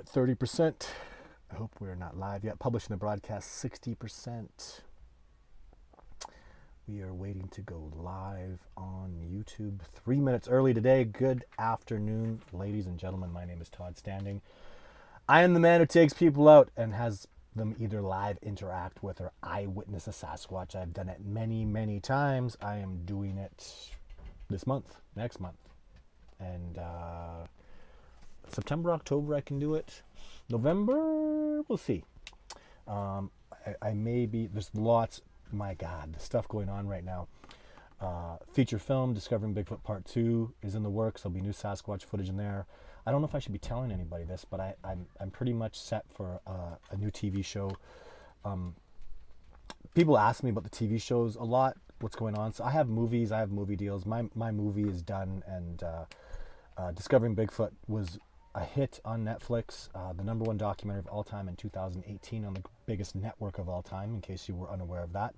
at 30%. I hope we're not live yet. Publishing the broadcast 60%. We are waiting to go live on YouTube 3 minutes early today. Good afternoon, ladies and gentlemen. My name is Todd Standing. I am the man who takes people out and has them either live interact with or eyewitness a Sasquatch. I've done it many, many times. I am doing it this month, next month. And September, October, I can do it. November, we'll see. I may be, there's lots, my God, the stuff going on right now. Feature film, Discovering Bigfoot Part 2 is in the works. There'll be new Sasquatch footage in there. I don't know if I should be telling anybody this, but I'm pretty much set for a new TV show. People ask me about the TV shows a lot, what's going on. So I have movies, I have movie deals. My movie is done, and Discovering Bigfoot was a hit on Netflix, the #1 documentary of all time in 2018 on the biggest network of all time, in case you were unaware of that.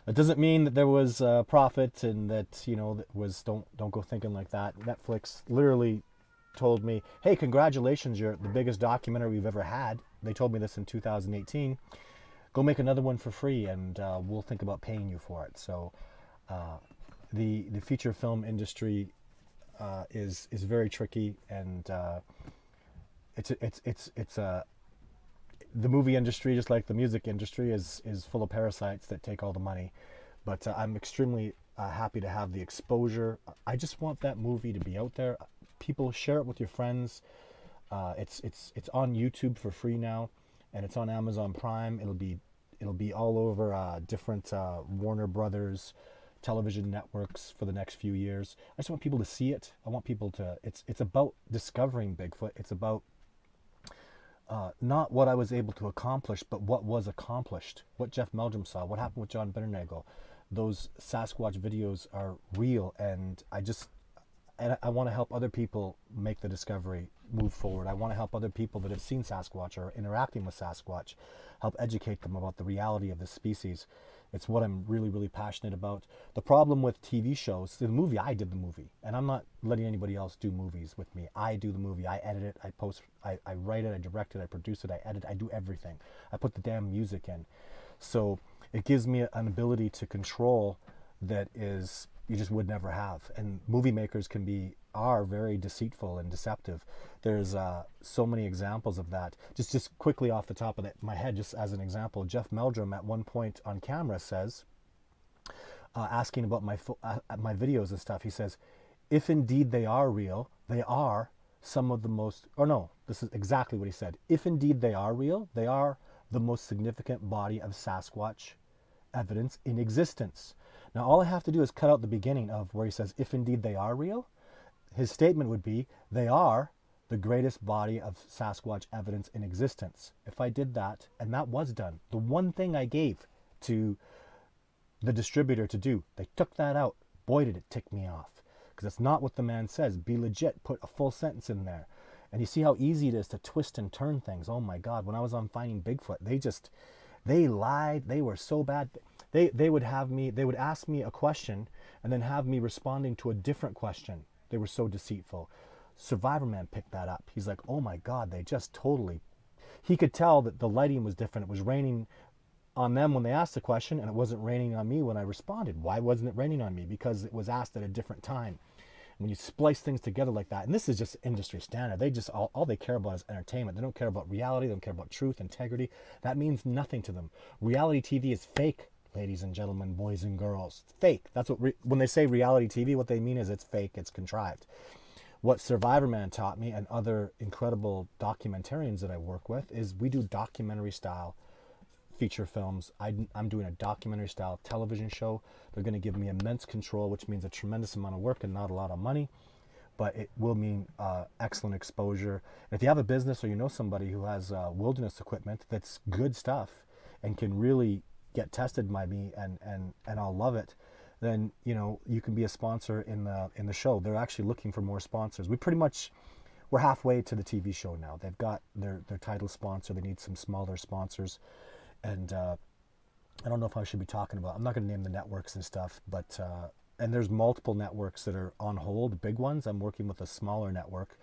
That doesn't mean that there was profit and that, you know, that was, don't go thinking like that. Netflix literally told me, hey, congratulations, you're the biggest documentary we've ever had. They told me this in 2018. Go make another one for free, and we'll think about paying you for it. So the feature film industry is very tricky, and the movie industry, just like the music industry, is full of parasites that take all the money. But I'm extremely happy to have the exposure. I just want that movie to be out there. People, share it with your friends. It's on YouTube for free now, and it's on Amazon Prime. It'll be all over different Warner Brothers television networks for the next few years. I just want people to see it. I want people to. It's about discovering Bigfoot. It's about not what I was able to accomplish, but what was accomplished. What Jeff Meldrum saw. What happened with John Bitternagel. Those Sasquatch videos are real, and I want to help other people make the discovery move forward. I want to help other people that have seen Sasquatch or interacting with Sasquatch, help educate them about the reality of this species. It's what I'm really, really passionate about. The problem with TV shows, the movie, I did the movie, and I'm not letting anybody else do movies with me. I do the movie, I edit it, I post, I write it, I direct it, I produce it, I edit, I do everything. I put the damn music in. So it gives me an ability to control that is, you just would never have. And movie makers are very deceitful and deceptive. There's so many examples of that. Just quickly off the top of my head, just as an example, Jeff Meldrum at one point on camera says, asking about my videos and stuff, he says, if indeed they are real, they are some of the most, or no, this is exactly what he said. If indeed they are real, they are the most significant body of Sasquatch evidence in existence. Now, all I have to do is cut out the beginning of where he says, if indeed they are real. His statement would be, they are the greatest body of Sasquatch evidence in existence. If I did that, and that was done, the one thing I gave to the distributor to do, they took that out. Boy, did it tick me off. Because that's not what the man says. Be legit. Put a full sentence in there. And you see how easy it is to twist and turn things. Oh my God, when I was on Finding Bigfoot, they lied. They were so bad. They would ask me a question and then have me responding to a different question. They were so deceitful. Survivor Man picked that up. He's like, oh my God, they just totally. He could tell that the lighting was different. It was raining on them when they asked the question, and it wasn't raining on me when I responded. Why wasn't it raining on me? Because it was asked at a different time. When you splice things together like that, and this is just industry standard, they just all they care about is entertainment. They don't care about reality. They don't care about truth, integrity. That means nothing to them. Reality TV is fake, ladies and gentlemen, boys and girls. It's fake. That's what when they say reality TV, what they mean is it's fake, it's contrived. What Survivor Man taught me, and other incredible documentarians that I work with, is we do documentary style feature films. I'm doing a documentary style television show. They're going to give me immense control, which means a tremendous amount of work and not a lot of money, but it will mean excellent exposure. And if you have a business or you know somebody who has wilderness equipment that's good stuff and can really get tested by me and I'll love it, then you can be a sponsor in the show. They're actually looking for more sponsors. We're halfway to the TV show now. They've got their title sponsor. They need some smaller sponsors. And I don't know if I should be talking about, I'm not going to name the networks and stuff, but and there's multiple networks that are on hold, big ones. I'm working with a smaller network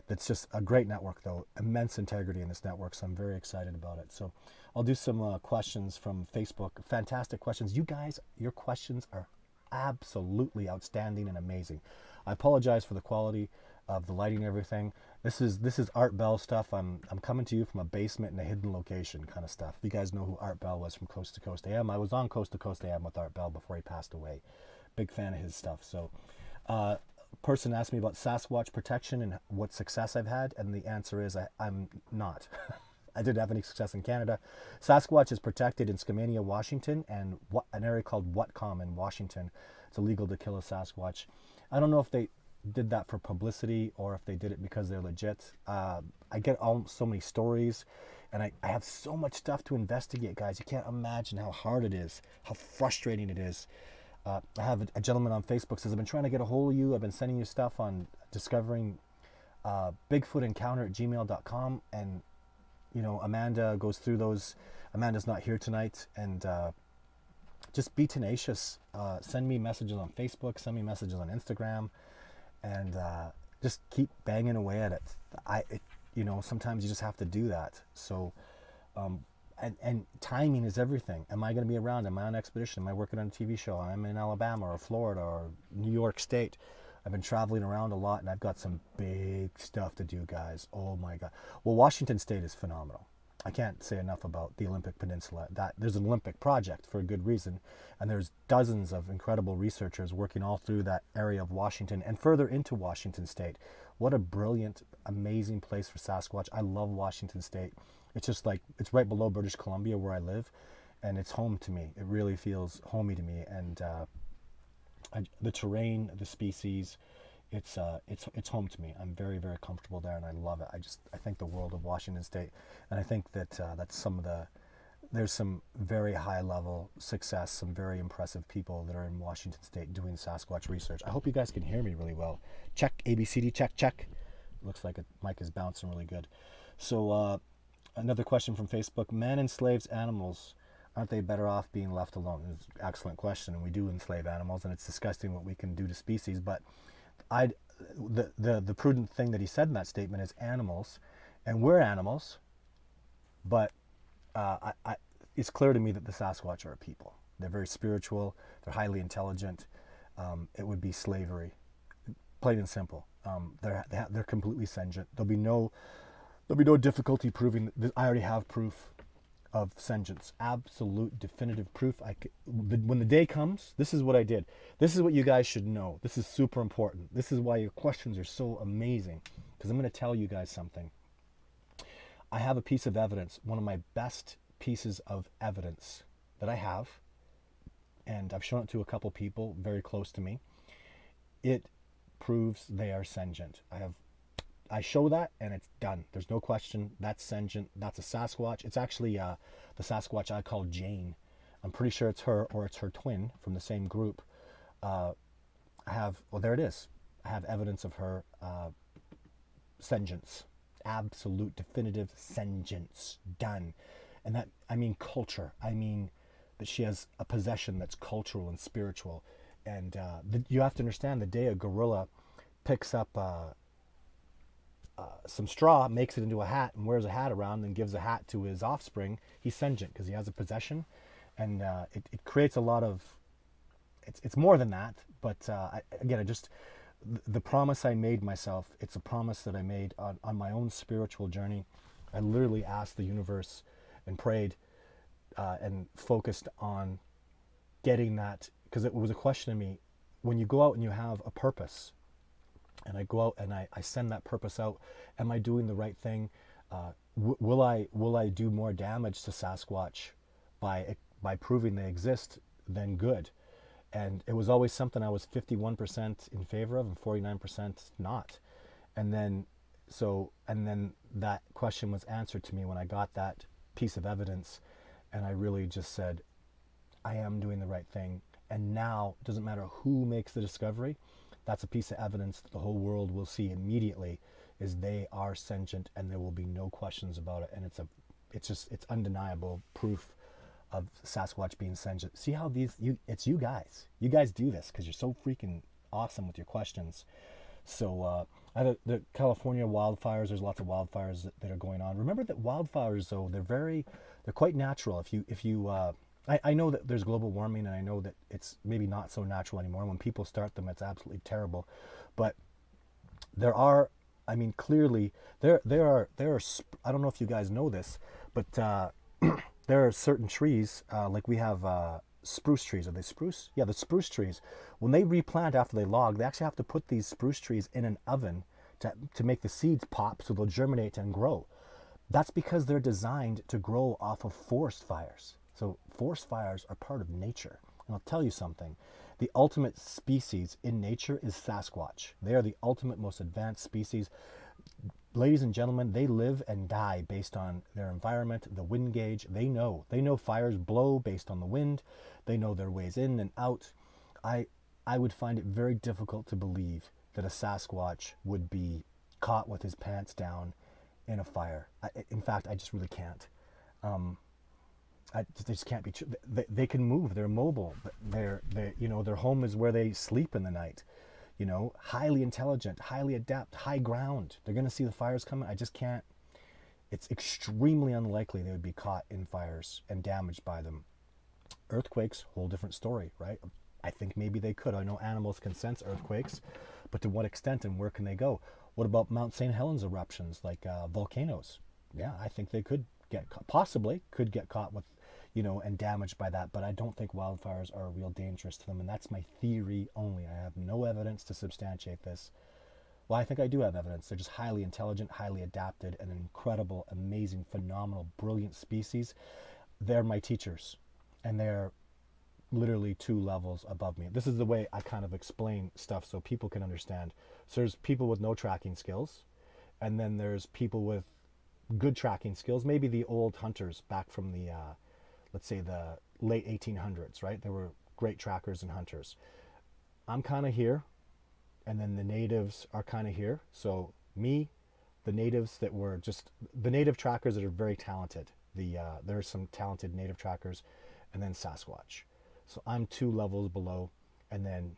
That's just a great network, though. Immense integrity in this network, so I'm very excited about it. So I'll do some questions from Facebook. Fantastic questions. You guys, your questions are absolutely outstanding and amazing. I apologize for the quality of the lighting and everything. This is Art Bell stuff. I'm coming to you from a basement in a hidden location kind of stuff. You guys know who Art Bell was from Coast to Coast AM. I was on Coast to Coast AM with Art Bell before he passed away. Big fan of his stuff. So person asked me about Sasquatch protection and what success I've had, and the answer is I'm not. I didn't have any success in Canada. Sasquatch is protected in Skamania, Washington, and an area called Whatcom in Washington. It's illegal to kill a Sasquatch. I don't know if they did that for publicity or if they did it because they're legit. I get so many stories, and I have so much stuff to investigate, guys. You can't imagine how hard it is, how frustrating it is. I have a gentleman on Facebook says, I've been trying to get a hold of you. I've been sending you stuff on discovering Bigfoot encounter at gmail.com. And, you know, Amanda goes through those. Amanda's not here tonight. And just be tenacious. Send me messages on Facebook. Send me messages on Instagram. And just keep banging away at it. You know, sometimes you just have to do that. So, and timing is everything. Am I going to be around? Am I on expedition? Am I working on a TV show? I'm in Alabama or Florida or New York State. I've been traveling around a lot, and I've got some big stuff to do, guys. Oh my God. Well, Washington State is phenomenal. I can't say enough about the Olympic Peninsula. There's an Olympic project for a good reason, and there's dozens of incredible researchers working all through that area of Washington and further into Washington State. What a brilliant, amazing place for Sasquatch. I love Washington State. It's just like, it's right below British Columbia where I live, and it's home to me. It really feels homey to me. And the terrain, the species, it's home to me. I'm very, very comfortable there, and I love it. I think the world of Washington State, and I think that that's there's some very high level success, some very impressive people that are in Washington State doing Sasquatch research. I hope you guys can hear me really well. Check, ABCD, check, check. Looks like a mic is bouncing really good. So another question from Facebook: man enslaves animals. Aren't they better off being left alone? It's an excellent question, and we do enslave animals, and it's disgusting what we can do to species. But the prudent thing that he said in that statement is animals, and we're animals. But it's clear to me that the Sasquatch are a people. They're very spiritual. They're highly intelligent. It would be slavery, plain and simple. They're completely sentient. There'll be no difficulty proving that. I already have proof of sentience, absolute definitive proof. When the day comes, this is what I did. This is what you guys should know. This is super important. This is why your questions are so amazing, because I'm going to tell you guys something. I have a piece of evidence, one of my best pieces of evidence that I have, and I've shown it to a couple people very close to me. It proves they are sentient. I show that, and it's done. There's no question. That's sentient. That's a Sasquatch. It's actually the Sasquatch I call Jane. I'm pretty sure it's her, or it's her twin from the same group. There it is. I have evidence of her sentience. Absolute, definitive sentience. Done. And that, I mean culture. I mean that she has a possession that's cultural and spiritual. And you have to understand, the day a gorilla picks up some straw, makes it into a hat, and wears a hat around, and gives a hat to his offspring, he's sentient because he has a possession. And it creates a lot of, it's more than that, but the promise I made myself, it's a promise that I made on my own spiritual journey. I literally asked the universe and prayed and focused on getting that, because it was a question to me. When you go out and you have a purpose, and I go out and I send that purpose out, am I doing the right thing? Will I do more damage to Sasquatch by proving they exist than good? And it was always something I was 51% in favor of and 49% not. And then that question was answered to me when I got that piece of evidence, and I really just said, I am doing the right thing. And now, it doesn't matter who makes the discovery, that's a piece of evidence that the whole world will see immediately, is they are sentient, and there will be no questions about it. And it's undeniable proof of Sasquatch being sentient. See how it's you guys. You guys do this because you're so freaking awesome with your questions. So The California wildfires. There's lots of wildfires that are going on. Remember that wildfires, though, they're quite natural. I know that there's global warming, and I know that it's maybe not so natural anymore. When people start them, it's absolutely terrible. But there are, I mean, clearly there are. I don't know if you guys know this, but there are certain trees, like we have spruce trees. Are they spruce? Yeah, the spruce trees. When they replant after they log, they actually have to put these spruce trees in an oven to make the seeds pop so they'll germinate and grow. That's because they're designed to grow off of forest fires. So forest fires are part of nature. And I'll tell you something. The ultimate species in nature is Sasquatch. They are the ultimate, most advanced species. Ladies and gentlemen, they live and die based on their environment, the wind gauge. They know. They know fires blow based on the wind. They know their ways in and out. I would find it very difficult to believe that a Sasquatch would be caught with his pants down in a fire. In fact, I just really can't. They just can't be. They can move. They're mobile. Their home is where they sleep in the night. Highly intelligent, highly adept, high ground. They're going to see the fires coming. I just can't. It's extremely unlikely they would be caught in fires and damaged by them. Earthquakes, whole different story, right? I think maybe they could. I know animals can sense earthquakes, but to what extent and where can they go? What about Mount St. Helens eruptions, like volcanoes? Yeah, I think they possibly could get caught with, and damaged by that. But I don't think wildfires are real dangerous to them, and that's my theory only. I have no evidence to substantiate this. Well, I think I do have evidence. They're just highly intelligent, highly adapted, and an incredible, amazing, phenomenal, brilliant species. They're my teachers, and they're literally 2 levels above me. This is the way I kind of explain stuff so people can understand. So there's people with no tracking skills, and then there's people with good tracking skills. Maybe the old hunters back from the, let's say the late 1800s, right? They were great trackers and hunters. I'm kind of here, and then the natives are kind of here. So me, the natives that were just, the native trackers that are very talented. There's some talented native trackers, and then Sasquatch. So I'm 2 levels below, and then,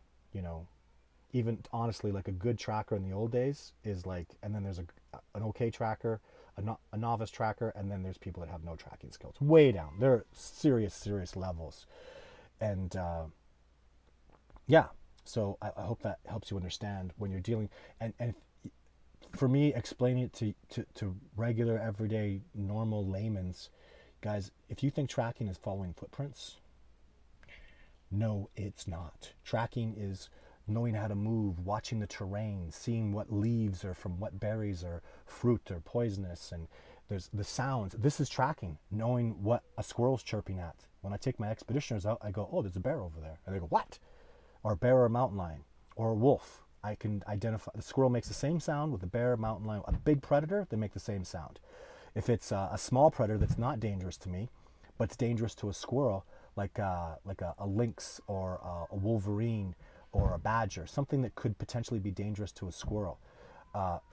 even honestly, like a good tracker in the old days is like, and then there's an okay tracker, a novice tracker, and then there's people that have no tracking skills. Way down. They're serious levels. And yeah, so I hope that helps you understand when you're dealing, and for me, explaining it to regular, everyday, normal layman's, guys, if you think tracking is following footprints, no, it's not. Tracking is knowing how to move, watching the terrain, seeing what leaves are from what berries or fruit or poisonous, and there's the sounds. This is tracking, knowing what a squirrel's chirping at. When I take my expeditioners out, I go, oh, there's a bear over there. And they go, what? Or a bear or a mountain lion or a wolf. I can identify. The squirrel makes the same sound with the bear, mountain lion. A big predator, they make the same sound. If it's a small predator that's not dangerous to me, but it's dangerous to a squirrel, like a lynx or a wolverine or a badger, something that could potentially be dangerous to a squirrel,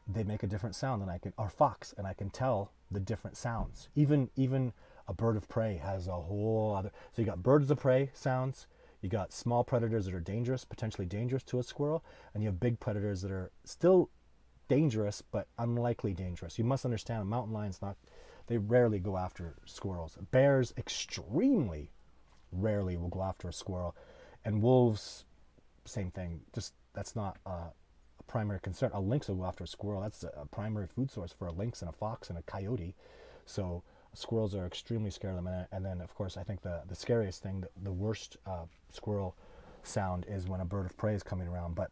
they make a different sound than or fox, and I can tell the different sounds. Even a bird of prey has a whole other. So you got birds of prey sounds, you got small predators that are dangerous, potentially dangerous to a squirrel, and you have big predators that are still dangerous but unlikely dangerous. You must understand, a mountain lion's not. They rarely go after squirrels. Bears extremely rarely will go after a squirrel, and wolves, same thing. Just that's not a primary concern. A lynx will go after a squirrel. That's a primary food source for a lynx and a fox and a coyote. So squirrels are extremely scared of them. And then, of course, I think the scariest thing, the worst squirrel sound is when a bird of prey is coming around. But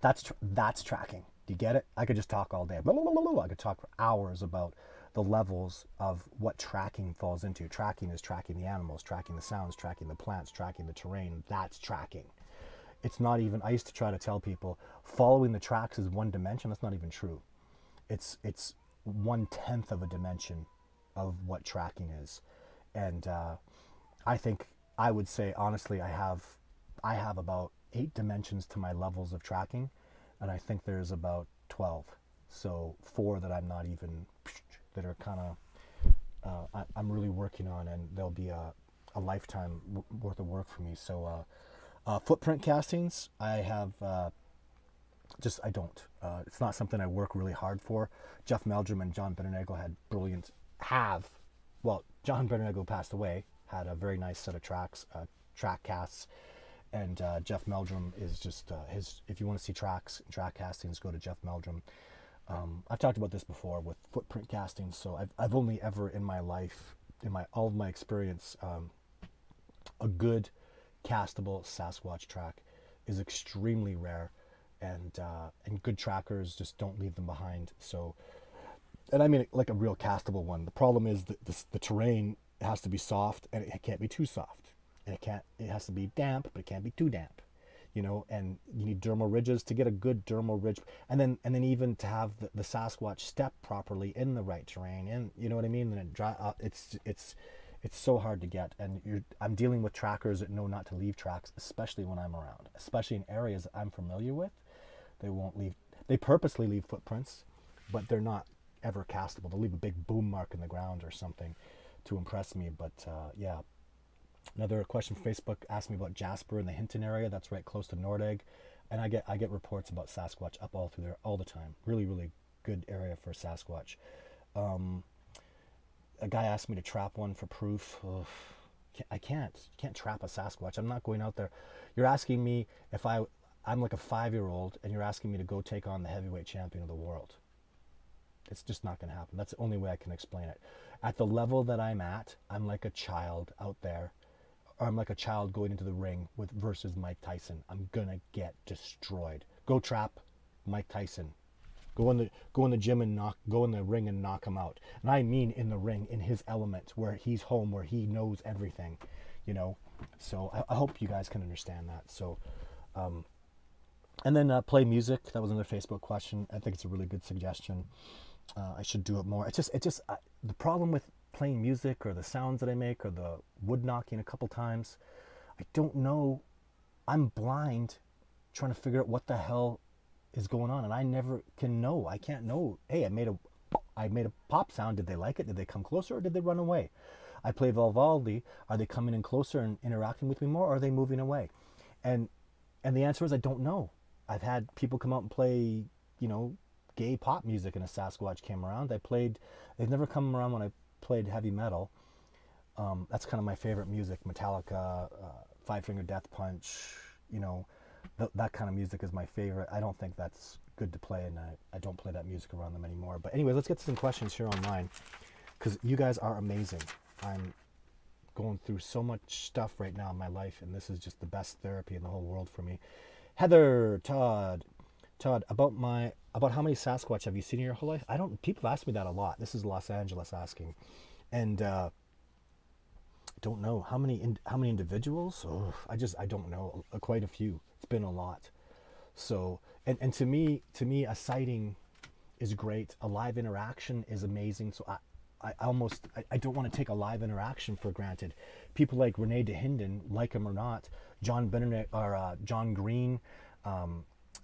that's tracking. Do you get it? I could just talk all day. Blah, blah, blah, blah. I could talk for hours about the levels of what tracking falls into. Tracking is tracking the animals, tracking the sounds, tracking the plants, tracking the terrain. That's tracking. It's not even, I used to try to tell people following the tracks is one dimension. That's not even true. It's 1/10 of a dimension of what tracking is. And I think, I would say honestly, I have about 8 dimensions to my levels of tracking, and I think there's about 12. So 4 that I'm not even, that are kind of, I'm really working on, and there'll be a lifetime worth of work for me. So footprint castings, I have just I don't. It's not something I work really hard for. Jeff Meldrum and John Benernagel had brilliant have, well, John Benernagel passed away, had a very nice set of track casts, and Jeff Meldrum is just his. If you want to see track castings, go to Jeff Meldrum. I've talked about this before with footprint casting. So I've only ever in my life, in my all of my experience, a good castable Sasquatch track is extremely rare, and good trackers just don't leave them behind. So, and I mean like a real castable one. The problem is that the terrain has to be soft, and it can't be too soft, and it has to be damp, but it can't be too damp, you know. And you need dermal ridges to get a good dermal ridge, and then even to have the Sasquatch step properly in the right terrain, and you know what I mean. And it's so hard to get, and I'm dealing with trackers that know not to leave tracks, especially when I'm around, especially in areas that I'm familiar with. They won't leave. They purposely leave footprints, but they're not ever castable. They'll leave a big boom mark in the ground or something to impress me. But yeah. Another question from Facebook asked me about Jasper in the Hinton area. That's right close to Nordegg, and I get reports about Sasquatch up all through there all the time. Really, really good area for Sasquatch. A guy asked me to trap one for proof. Ugh, I can't trap a Sasquatch. I'm not going out there. You're asking me if I'm like a 5-year-old, and you're asking me to go take on the heavyweight champion of the world. It's just not going to happen. That's the only way I can explain it. At the level that I'm at, I'm like a child out there. Or I'm like a child going into the ring versus Mike Tyson. I'm gonna get destroyed. Go trap Mike Tyson. Go in the gym and go in the ring and knock him out. And I mean in the ring, in his element, where he's home, where he knows everything, you know. So I hope you guys can understand that. So, and then play music. That was another Facebook question. I think it's a really good suggestion. I should do it more. It's just the problem with playing music or the sounds that I make or the wood knocking a couple times, I don't know. I'm blind trying to figure out what the hell is going on, and I never can know. I can't know. Hey, I made a pop sound. Did they like it? Did they come closer, or did they run away? I play Vivaldi. Are they coming in closer and interacting with me more, or are they moving away? And the answer is I don't know. I've had people come out and play, you know, gay pop music, and a Sasquatch came around. They've never come around when I played heavy metal. That's kind of my favorite music. Metallica, Five Finger Death Punch, you know, that kind of music is my favorite. I don't think that's good to play, and I don't play that music around them anymore. But anyways, let's get to some questions here online, because you guys are amazing. I'm going through so much stuff right now in my life, and this is just the best therapy in the whole world for me. Heather, Todd, about how many Sasquatch have you seen in your whole life? People ask me that a lot. This is Los Angeles asking, and don't know how many individuals. Oh, I don't know. Quite a few. It's been a lot. So and to me a sighting is great. A live interaction is amazing. So I don't want to take a live interaction for granted. People like Rene DeHinden, like him or not, John Green,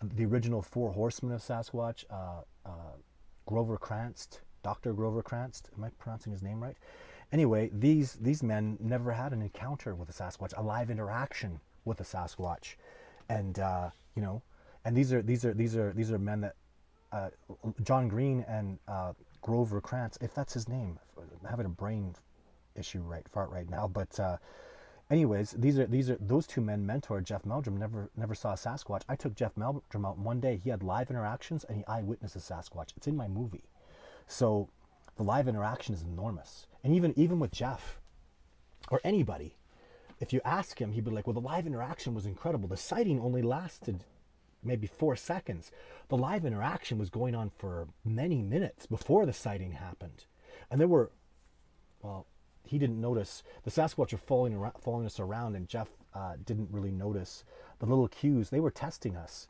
the original Four Horsemen of Sasquatch, Grover Krantz, Dr. Grover Krantz. Am I pronouncing his name right? Anyway, these men never had an encounter with a Sasquatch, a live interaction with a Sasquatch, and you know, and these are men that John Green and Grover Krantz, if that's his name. I'm having a brain issue right now, but anyways, those two men mentored Jeff Meldrum. Never saw a Sasquatch. I took Jeff Meldrum out one day. He had live interactions, and he eyewitnessed a Sasquatch. It's in my movie. So the live interaction is enormous. And even with Jeff or anybody, if you ask him, he'd be like, well, the live interaction was incredible. The sighting only lasted maybe 4 seconds. The live interaction was going on for many minutes before the sighting happened. And there were, well, he didn't notice. The Sasquatch were following us around, and Jeff didn't really notice the little cues. They were testing us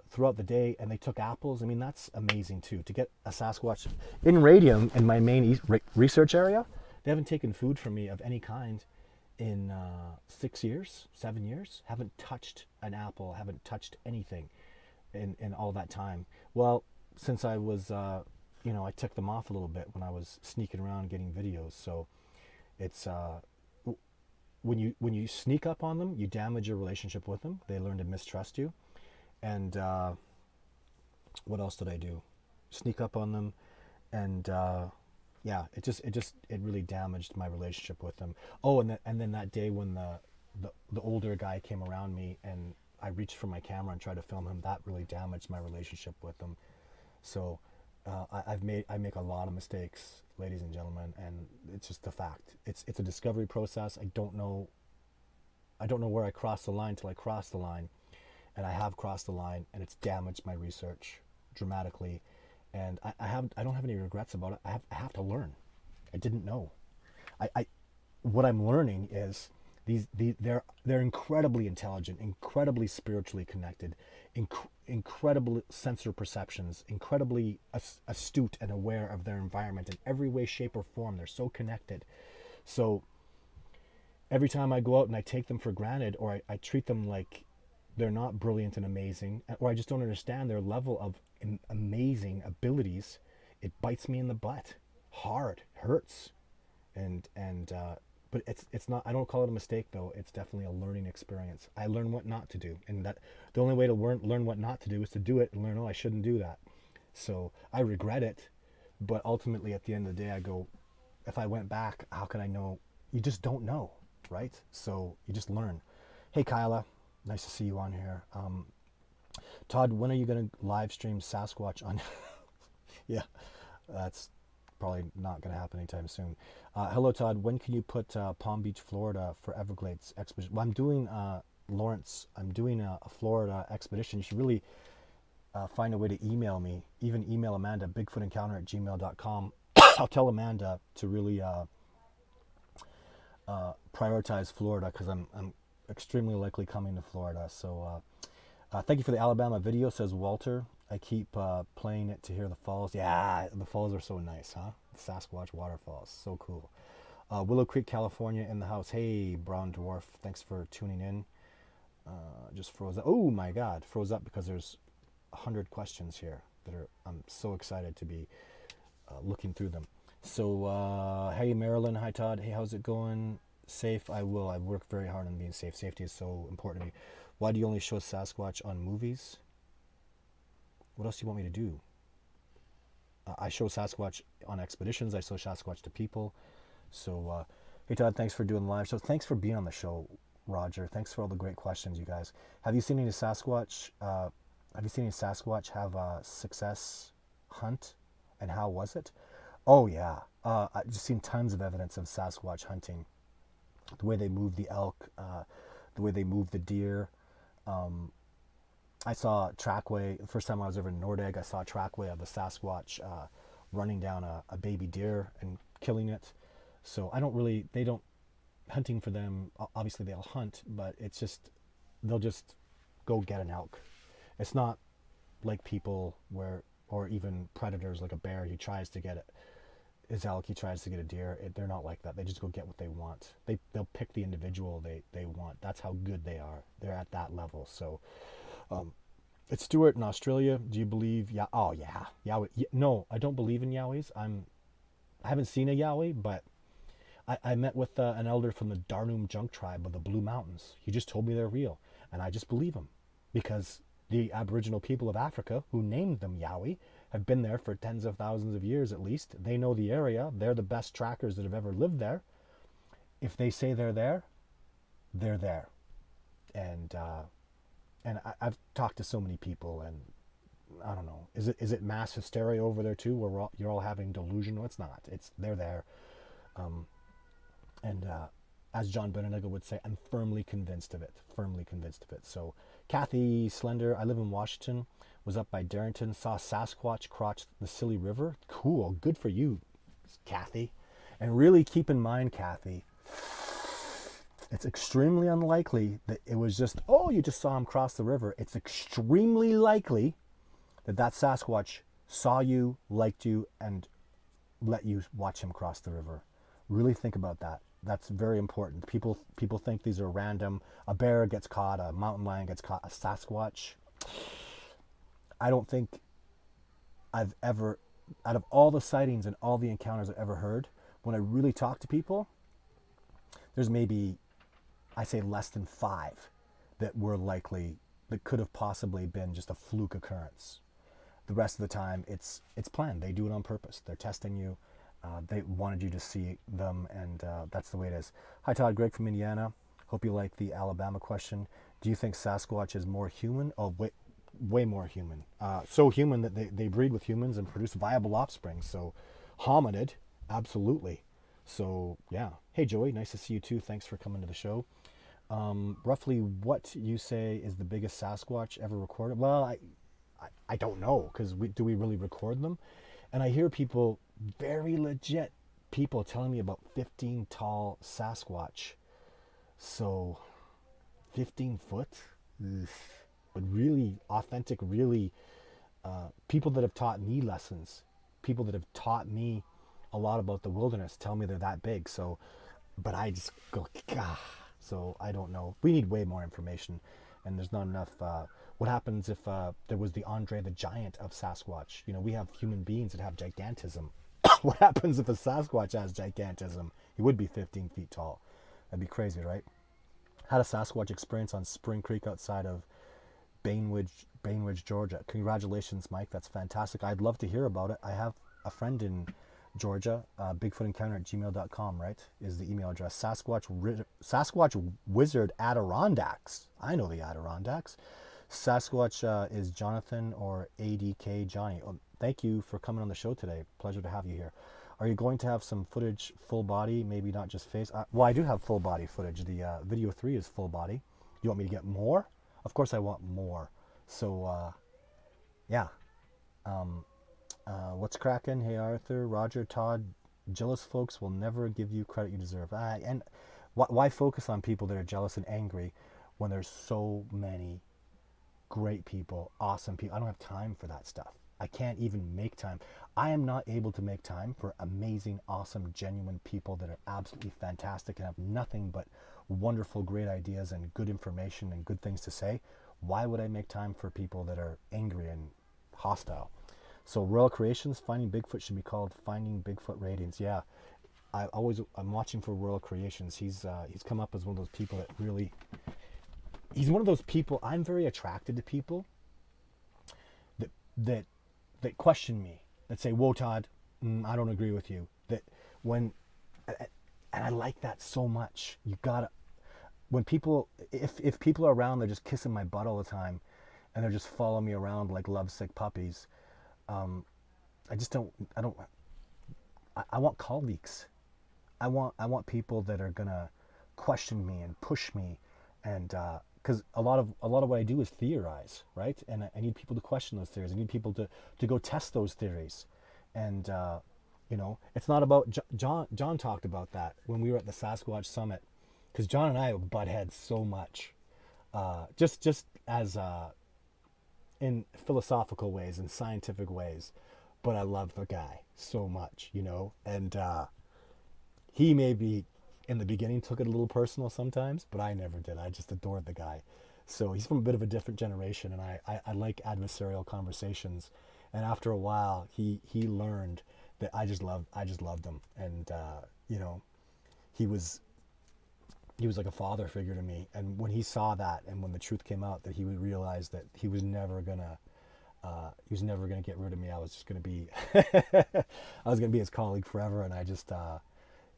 throughout the day, and they took apples. I mean, that's amazing too, to get a Sasquatch in radium in my main research area. They haven't taken food from me of any kind in 6 years, 7 years. Haven't touched an apple, haven't touched anything in all that time. Well, since I was I took them off a little bit when I was sneaking around getting videos. So it's when you sneak up on them, you damage your relationship with them. They learn to mistrust you. And what else did I do? Sneak up on them, and yeah, it really damaged my relationship with them. Oh, and then that day when the older guy came around me and I reached for my camera and tried to film him, that really damaged my relationship with them. So I make a lot of mistakes, ladies and gentlemen, and it's just a fact. It's a discovery process. I don't know where I crossed the line till I crossed the line, and I have crossed the line, and it's damaged my research dramatically, and I don't have any regrets about it. I have to learn. I didn't know. I what I'm learning is they're incredibly intelligent, incredibly spiritually connected, incredible sensor perceptions, incredibly astute and aware of their environment in every way, shape, or form. They're so connected. So every time I go out and I take them for granted, or I treat them like they're not brilliant and amazing, or I just don't understand their level of amazing abilities, it bites me in the butt hard, hurts. And but it's not, I don't call it a mistake though. It's definitely a learning experience. I learn what not to do, and that the only way to learn what not to do is to do it and learn, oh, I shouldn't do that. So I regret it, but ultimately at the end of the day I go, if I went back, how could I know? You just don't know, right? So you just learn. Hey Kyla, nice to see you on here. Todd, when are you going to live stream Sasquatch on? Yeah, that's probably not going to happen anytime soon. Hello, Todd. When can you put Palm Beach, Florida for Everglades expedition? Well, I'm doing Lawrence. I'm doing a Florida expedition. You should really find a way to email me. Even email Amanda, bigfootencounter@gmail.com. I'll tell Amanda to really prioritize Florida, because I'm extremely likely coming to Florida. So thank you for the Alabama video, says Walter. I keep playing it to hear the falls. Yeah, the falls are so nice, huh? The Sasquatch waterfalls, so cool. Willow Creek, California in the house. Hey, Brown Dwarf, thanks for tuning in. Just froze up. Oh my God, froze up because there's 100 questions here that are. I'm so excited to be looking through them. So, hey Marilyn, hi Todd. Hey, how's it going? Safe? I will. I've worked very hard on being safe. Safety is so important to me. Why do you only show Sasquatch on movies? What else do you want me to do? I show Sasquatch on expeditions. I show Sasquatch to people. So, hey Todd, thanks for doing the live show. Thanks for being on the show, Roger. Thanks for all the great questions, you guys. Have you seen any Sasquatch? Have a success hunt, and how was it? Oh yeah, I've just seen tons of evidence of Sasquatch hunting. The way they move the elk, the way they move the deer. I saw a trackway, the first time I was ever in Nordegg, I saw a trackway of the Sasquatch running down a baby deer and killing it. So hunting for them, obviously they'll hunt, but it's just, they'll just go get an elk. It's not like people or even predators like a bear, he tries to get his elk, he tries to get a deer. They're not like that. They just go get what they want. They'll pick the individual they want. That's how good they are. They're at that level. So, it's Stuart in Australia. Do you believe? Yeah. Oh yeah. Yowie. No, I don't believe in Yowies. I haven't seen a Yowie, but I met with an elder from the Darnum Junk tribe of the Blue Mountains. He just told me they're real, and I just believe him, because the Aboriginal people of Africa, who named them Yowie, have been there for tens of thousands of years at least. They know the area. They're the best trackers that have ever lived there. If they say they're there, they're there. And I've talked to so many people, and I don't know. Is it mass hysteria over there too, where you're all having delusional? It's not. They're there. As John Benedigo would say, I'm firmly convinced of it. Firmly convinced of it. So, Kathy Slender, I live in Washington, was up by Darrington, saw Sasquatch cross the Scilly River. Cool. Good for you, Kathy. And really keep in mind, Kathy, it's extremely unlikely that it was just, oh, you just saw him cross the river. It's extremely likely that Sasquatch saw you, liked you, and let you watch him cross the river. Really think about that. That's very important. People think these are random. A bear gets caught, a mountain lion gets caught, a Sasquatch. I don't think I've ever, out of all the sightings and all the encounters I've ever heard, when I really talk to people, there's maybe, I say less than 5 that that could have possibly been just a fluke occurrence. The rest of the time, it's planned. They do it on purpose. They're testing you. They wanted you to see them, and that's the way it is. Hi, Todd. Greg from Indiana. Hope you like the Alabama question. Do you think Sasquatch is more human? Oh, way more human. So human that they breed with humans and produce viable offspring. So hominid, absolutely. So yeah. Hey, Joey. Nice to see you too. Thanks for coming to the show. Roughly what you say is the biggest Sasquatch ever recorded? Well, I don't know, because do we really record them? And I hear people, very legit people, telling me about 15 tall Sasquatch. So 15 foot? Ugh. But really authentic, really people that have taught me lessons, people that have taught me a lot about the wilderness tell me they're that big. So, but I just go, gah. So I don't know. We need way more information, and there's not enough. What happens if there was the Andre the Giant of Sasquatch? You know, we have human beings that have gigantism. What happens if a Sasquatch has gigantism? He would be 15 feet tall. That'd be crazy, right? Had a Sasquatch experience on Spring Creek outside of Bainbridge, Georgia. Congratulations, Mike. That's fantastic. I'd love to hear about it. I have a friend in Georgia. Bigfootencounter@gmail.com, right, is the email address. Sasquatch Wizard Adirondacks. I know the Adirondacks. Sasquatch is Jonathan or ADK Johnny. Oh, thank you for coming on the show today. Pleasure to have you here. Are you going to have some footage full body, maybe not just face? Well, I do have full body footage. The video 3 is full body. You want me to get more? Of course I want more. So, yeah. What's cracking? Hey, Arthur, Roger, Todd. Jealous folks will never give you credit you deserve. And why focus on people that are jealous and angry when there's so many great people, awesome people? I don't have time for that stuff. I can't even make time. I am not able to make time for amazing, awesome, genuine people that are absolutely fantastic and have nothing but wonderful, great ideas and good information and good things to say. Why would I make time for people that are angry and hostile? So Royal Creations, Finding Bigfoot should be called Finding Bigfoot Ratings. Yeah, I'm watching for Royal Creations. He's come up as one of those people that really, he's one of those people. I'm very attracted to people that question me, that say, "Whoa, Todd, I don't agree with you." That when, and I like that so much. You gotta, when people, if people are around, they're just kissing my butt all the time, and they're just following me around like lovesick puppies. I just don't. I want colleagues. I want people that are gonna question me and push me, and because a lot of what I do is theorize, right? And I need people to question those theories. I need people to go test those theories, and you know, it's not about John talked about that when we were at the Sasquatch Summit, because John and I butt heads so much, just as in philosophical ways and scientific ways, but I love the guy so much, you know, and he maybe in the beginning took it a little personal sometimes, but I never did. I just adored the guy. So he's from a bit of a different generation, and I like adversarial conversations. And after a while, he learned that I just loved him, and you know, he was like a father figure to me. And when he saw that, and when the truth came out, that he would realize that he was never gonna get rid of me. I was just gonna be I was gonna be his colleague forever. And I just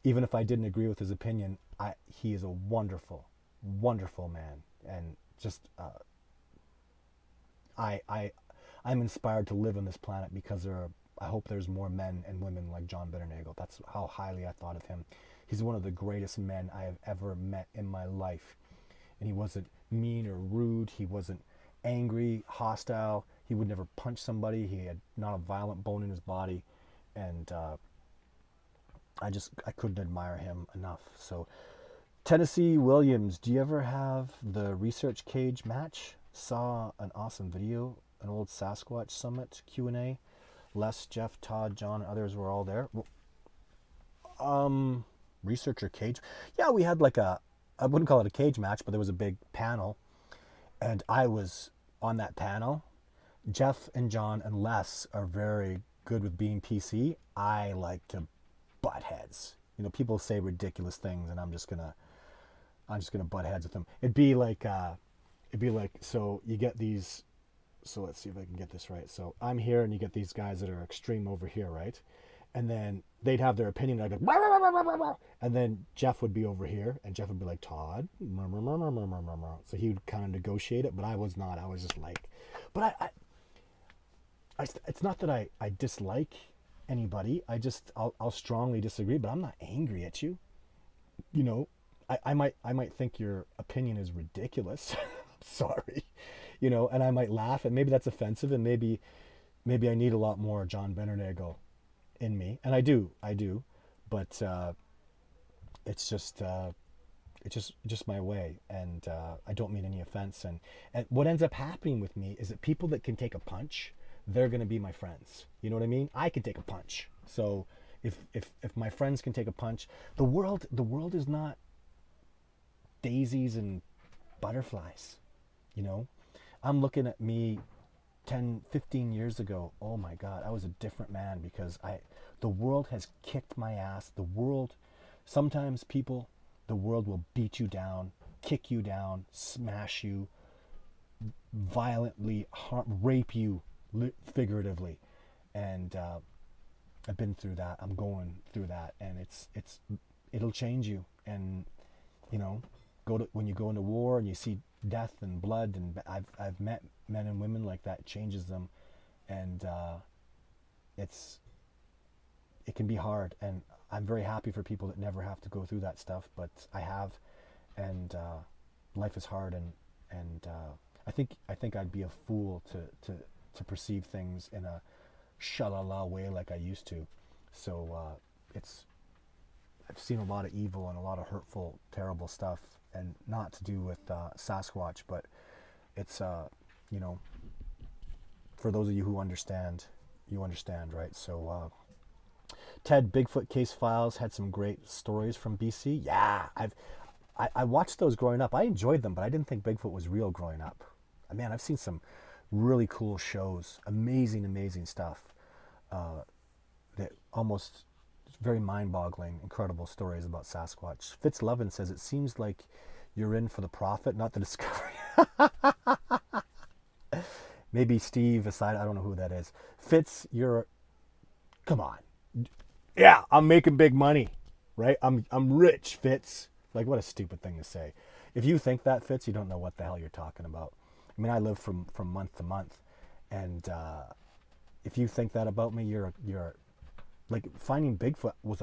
even if I didn't agree with his opinion, he is a wonderful, wonderful man, and just I'm inspired to live on this planet because I hope there's more men and women like John Bitternagel. That's how highly I thought of him. He's one of the greatest men I have ever met in my life. And he wasn't mean or rude. He wasn't angry, hostile. He would never punch somebody. He had not a violent bone in his body. And I couldn't admire him enough. So Tennessee Williams, do you ever have the research cage match? Saw an awesome video, an old Sasquatch Summit Q&A. Les, Jeff, Todd, John, and others were all there. Researcher cage. Yeah, we had like I wouldn't call it a cage match, but there was a big panel, and I was on that panel. Jeff and John and Les are very good with being PC. I like to butt heads. You know, people say ridiculous things, and I'm just gonna butt heads with them. It'd be like it'd be like, so you get these, so let's see if I can get this right. So I'm here and you get these guys that are extreme over here, right? And then they'd have their opinion. I'd go, and then Jeff would be over here, and Jeff would be like, Todd, so he would kind of negotiate it, but I was not. I was just like, but it's not that I dislike anybody. I'll strongly disagree, but I'm not angry at you. You know, I might think your opinion is ridiculous. Sorry, and I might laugh, and maybe that's offensive, and maybe I need a lot more John Bennernagel in me, and I do, but it's just my way, and I don't mean any offense. And what ends up happening with me is that people that can take a punch, they're gonna be my friends. You know what I mean? I can take a punch, so if my friends can take a punch, the world is not daisies and butterflies. I'm looking at me 10, 15 years ago. Oh my God, I was a different man, because the world has kicked my ass. Sometimes the world will beat you down, kick you down, smash you, violently rape you, figuratively. And I've been through that. I'm going through that, and it'll change you. And when you go into war and you see death and blood, and I've met men and women like that, it changes them, and it can be hard. And I'm very happy for people that never have to go through that stuff, but I have, and life is hard, and I think I'd be a fool to perceive things in a shalala way like I used to. So I've seen a lot of evil and a lot of hurtful, terrible stuff, and not to do with Sasquatch, but it's for those of you who understand, you understand, right? So Ted, Bigfoot case files had some great stories from BC. Yeah, I watched those growing up. I enjoyed them, but I didn't think Bigfoot was real growing up. Man, I've seen some really cool shows, amazing stuff, that almost very mind-boggling, incredible stories about Sasquatch. Fitzlevin says, it seems like you're in for the profit, not the discovery. Maybe Steve aside, I don't know who that is. Fitz, come on. Yeah, I'm making big money, right? I'm rich, Fitz. Like, what a stupid thing to say. If you think that, Fitz, you don't know what the hell you're talking about. I mean, I live from month to month, and if you think that about me, you're like, finding Bigfoot was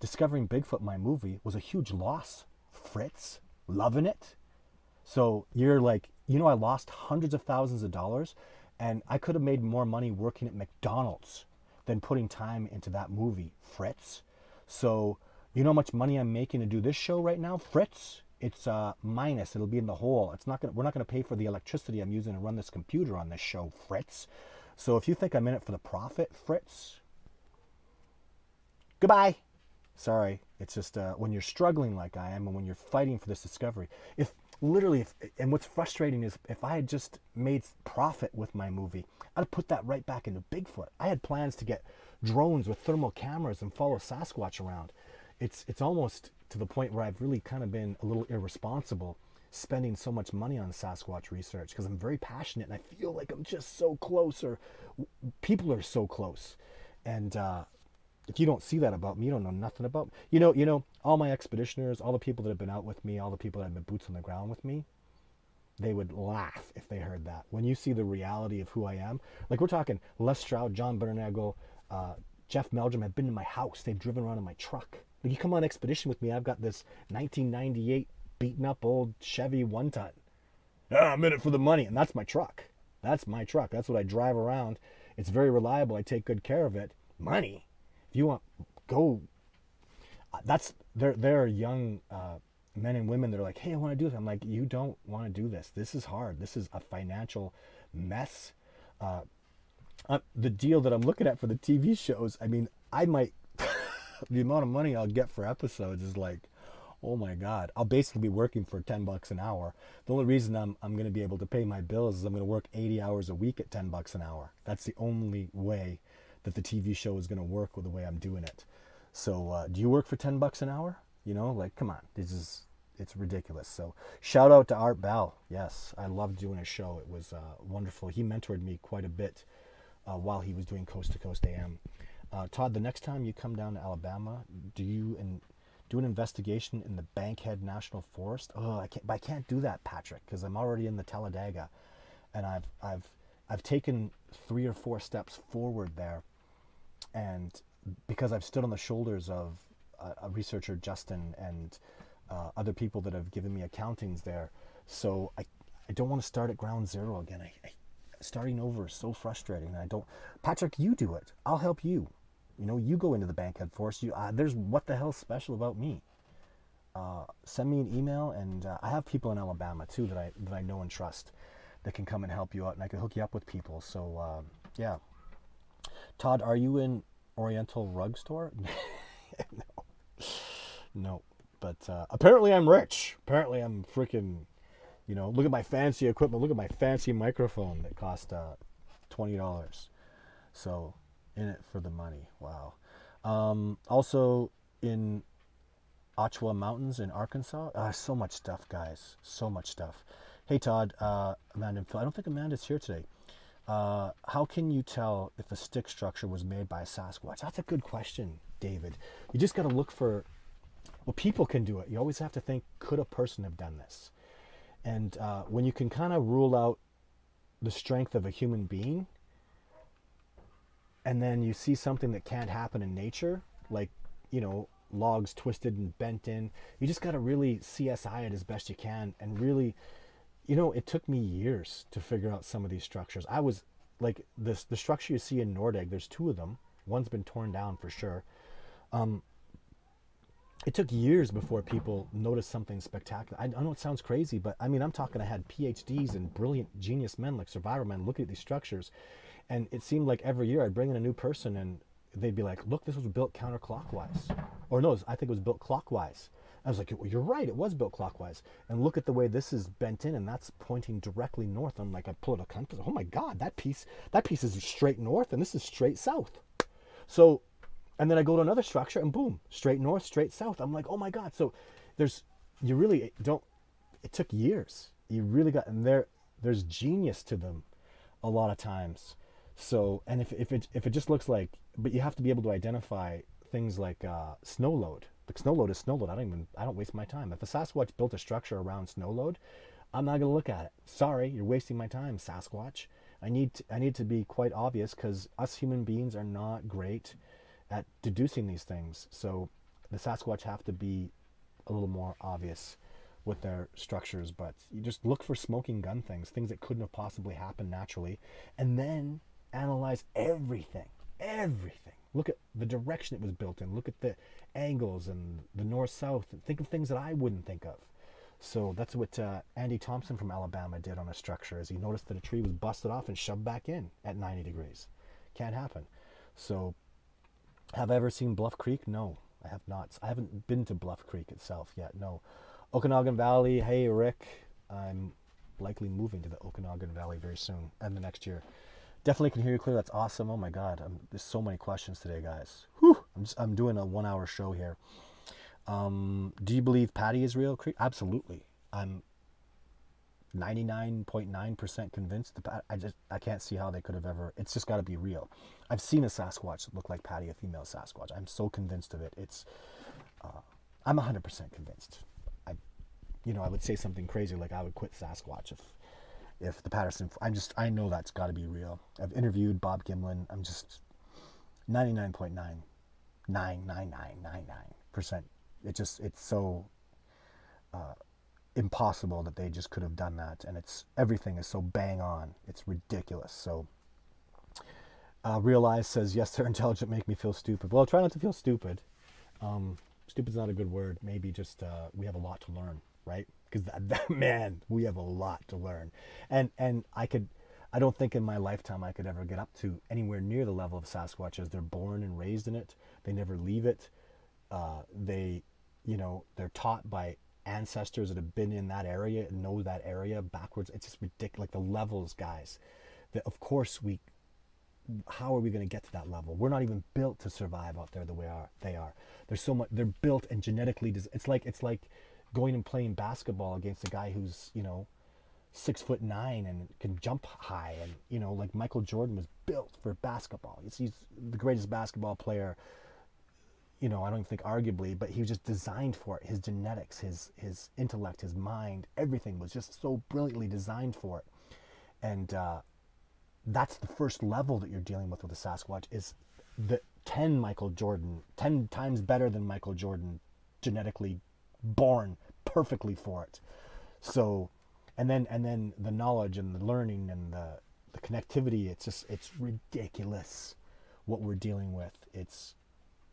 discovering Bigfoot, my movie, was a huge loss. Fritz, loving it. So you're like, I lost hundreds of thousands of dollars, and I could have made more money working at McDonald's than putting time into that movie, Fritz. So you know how much money I'm making to do this show right now, Fritz? It's minus. It'll be in the hole. We're not gonna pay for the electricity I'm using to run this computer on this show, Fritz. So if you think I'm in it for the profit, Fritz, goodbye. Sorry. It's just when you're struggling like I am, and when you're fighting for this discovery, and what's frustrating is, if I had just made profit with my movie, I'd put that right back into Bigfoot. I had plans to get drones with thermal cameras and follow Sasquatch around. It's almost to the point where I've really kind of been a little irresponsible spending so much money on Sasquatch research, because I'm very passionate and I feel like I'm just so close, or people are so close. And if you don't see that about me, you don't know nothing about me. All my expeditioners, all the people that have been out with me, all the people that have been boots on the ground with me, they would laugh if they heard that. When you see the reality of who I am, like, we're talking Les Stroud, John Bernernagel, Jeff Meldrum have been in my house. They've driven around in my truck. Like, you come on expedition with me, I've got this 1998 beaten up old Chevy 1-ton. I'm in it for the money, and that's my truck. That's my truck. That's what I drive around. It's very reliable. I take good care of it. Money. If you want, go. There are young men and women that are like, hey, I want to do this. I'm like, you don't want to do this. This is hard. This is a financial mess. The deal that I'm looking at for the TV shows, I mean, I might, the amount of money I'll get for episodes is like, oh my God, I'll basically be working for $10 an hour. The only reason I'm going to be able to pay my bills is I'm going to work 80 hours a week at $10 an hour. That's the only way that the TV show is going to work with the way I'm doing it. So do you work for $10 an hour? Like, come on, it's ridiculous. So shout out to Art Bell. Yes, I loved doing his show. It was wonderful. He mentored me quite a bit while he was doing Coast to Coast AM. Todd, the next time you come down to Alabama, do an investigation in the Bankhead National Forest? Oh, I can't do that, Patrick, because I'm already in the Talladega, and I've taken 3 or 4 steps forward there, and because I've stood on the shoulders of a researcher, Justin, and other people that have given me accountings there, so I don't want to start at ground zero again. Starting over is so frustrating. I don't. Patrick, you do it. I'll help you. You go into the Bankhead Forest. There's what the hell's special about me? Send me an email, and I have people in Alabama too that I know and trust that can come and help you out, and I can hook you up with people. So yeah. Todd, are you in Oriental Rug Store? No. But apparently I'm rich. Apparently I'm freaking. Look at my fancy equipment. Look at my fancy microphone that cost $20. So, in it for the money. Wow. Also in Otchwa Mountains in Arkansas. So much stuff, guys. So much stuff. Hey, Todd, Amanda and Phil. I don't think Amanda's here today. How can you tell if a stick structure was made by a Sasquatch? That's a good question, David. You just got to look for. Well, people can do it. You always have to think, could a person have done this? And when you can kind of rule out the strength of a human being, and then you see something that can't happen in nature, like, logs twisted and bent in, you just got to really CSI it as best you can. And really, it took me years to figure out some of these structures. I was like, the structure you see in Nordegg, there's 2 of them. One's been torn down for sure. It took years before people noticed something spectacular. I know it sounds crazy, but I mean, I'm talking, I had PhDs and brilliant genius men like survivor men looking at these structures. And it seemed like every year I'd bring in a new person and they'd be like, look, this was built counterclockwise. Or no, I think it was built clockwise. I was like, well, you're right, it was built clockwise. And look at the way this is bent in, and that's pointing directly north. I'm like, I pull it a compass. Oh my God, that piece is straight north, and this is straight south. So, and then I go to another structure, and boom, straight north, straight south. I'm like, oh my God. So you really don't, it took years. You really got, and there's genius to them a lot of times. So, and if it just looks like, but you have to be able to identify things like snow load. The snow load is snow load. I don't waste my time. If a Sasquatch built a structure around snow load, I'm not going to look at it. Sorry, you're wasting my time, Sasquatch. I need to be quite obvious, because us human beings are not great at deducing these things. So the Sasquatch have to be a little more obvious with their structures. But you just look for smoking gun things that couldn't have possibly happened naturally, and then analyze everything. Look at the direction it was built in. Look at the angles and the north-south. Think of things that I wouldn't think of. So that's what Andy Thompson from Alabama did on a structure, is he noticed that a tree was busted off and shoved back in at 90 degrees. Can't happen. So have I ever seen Bluff Creek? No, I have not. I haven't been to Bluff Creek itself yet, no. Okanagan Valley, hey Rick. I'm likely moving to the Okanagan Valley very soon, and the next year. Definitely can hear you clear. That's awesome. Oh my God, there's so many questions today, guys. Whew. I'm doing a 1-hour show here. Do you believe Patty is real? Absolutely. I'm 99.9% convinced that I can't see how they could have ever. It's just got to be real. I've seen a Sasquatch look like Patty, a female Sasquatch. I'm so convinced of it. I'm 100% convinced. I would say something crazy like I would quit Sasquatch if the Patterson. I know that's got to be real. I've interviewed Bob Gimlin. I'm just 99.99999%. It's so impossible that they just could have done that, and everything is so bang on. It's ridiculous. So Realize says, yes, they're intelligent, make me feel stupid. Well, try not to feel stupid. Stupid's not a good word. Maybe just we have a lot to learn, right? Because man, we have a lot to learn, and I don't think in my lifetime I could ever get up to anywhere near the level of Sasquatch, as they're born and raised in it. They never leave it. They're taught by ancestors that have been in that area and know that area backwards. It's just ridiculous. Like the levels, guys, that of course how are we going to get to that level? We're not even built to survive out there the way they are. There's so much. They're built and genetically. It's like going and playing basketball against a guy who's, 6'9" and can jump high, and like Michael Jordan was built for basketball. He's the greatest basketball player. I don't even think arguably, but he was just designed for it. His genetics, his intellect, his mind, everything was just so brilliantly designed for it. And that's the first level that you're dealing with a Sasquatch, is the 10 times better than Michael Jordan, genetically born perfectly for it. So, and then the knowledge and the learning and the connectivity, it's ridiculous what we're dealing with. It's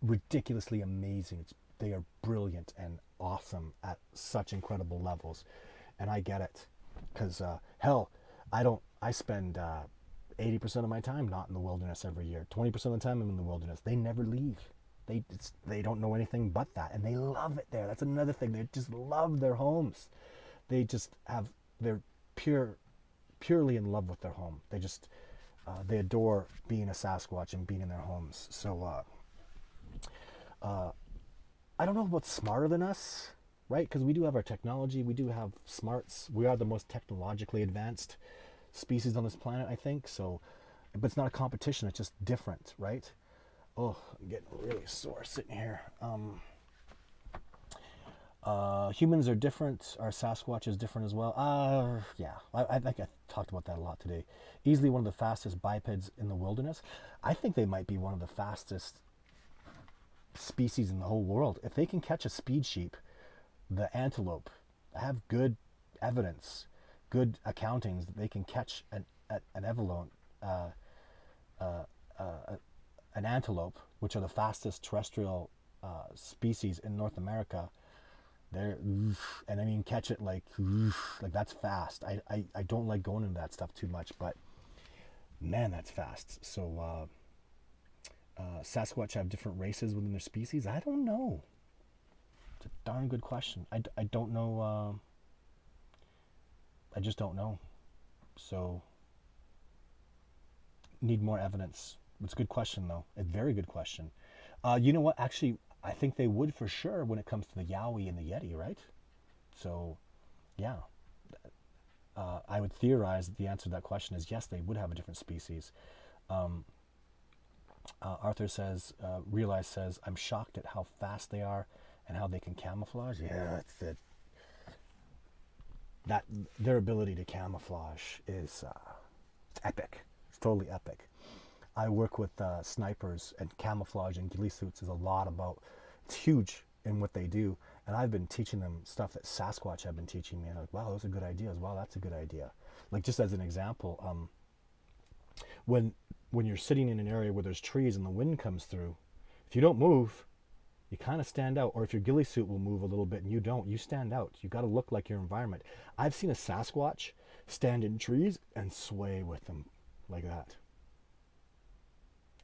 ridiculously amazing. They are brilliant and awesome at such incredible levels. And I get it, because hell, I spend 80% of my time not in the wilderness every year. 20% of the time I'm in the wilderness. They never leave. They don't know anything but that, and they love it there. That's another thing. They just love their homes. They're purely in love with their home. They adore being a Sasquatch and being in their homes. So I don't know what's smarter than us, right? Because we do have our technology. We do have smarts. We are the most technologically advanced species on this planet, I think. So, but it's not a competition. It's just different, right? Oh, I'm getting really sore sitting here. Humans are different. Our Sasquatch is different as well. Yeah, I think I talked about that a lot today. Easily one of the fastest bipeds in the wilderness. I think they might be one of the fastest species in the whole world. If they can catch a speed sheep, the antelope, have good evidence, good accountings that they can catch an antelope, which are the fastest terrestrial species in North America. And I mean, catch it like that's fast. I don't like going into that stuff too much, but man, that's fast. So Sasquatch have different races within their species? I don't know. It's a darn good question. I don't know. I just don't know. So need more evidence. It's a good question, though. A very good question. You know what? Actually, I think they would for sure when it comes to the Yowie and the Yeti, right? So, yeah. I would theorize that the answer to that question is yes, they would have a different species. Arthur says, Realize says, I'm shocked at how fast they are and how they can camouflage. Yeah, that's it. That their ability to camouflage is epic. It's totally epic. I work with snipers, and camouflage and ghillie suits is a lot about. It's huge in what they do, and I've been teaching them stuff that Sasquatch have been teaching me. And I'm like, wow, those are good ideas. Wow, that's a good idea. Like, just as an example, when you're sitting in an area where there's trees and the wind comes through, if you don't move, you kind of stand out. Or if your ghillie suit will move a little bit and you don't, you stand out. You got to look like your environment. I've seen a Sasquatch stand in trees and sway with them like that.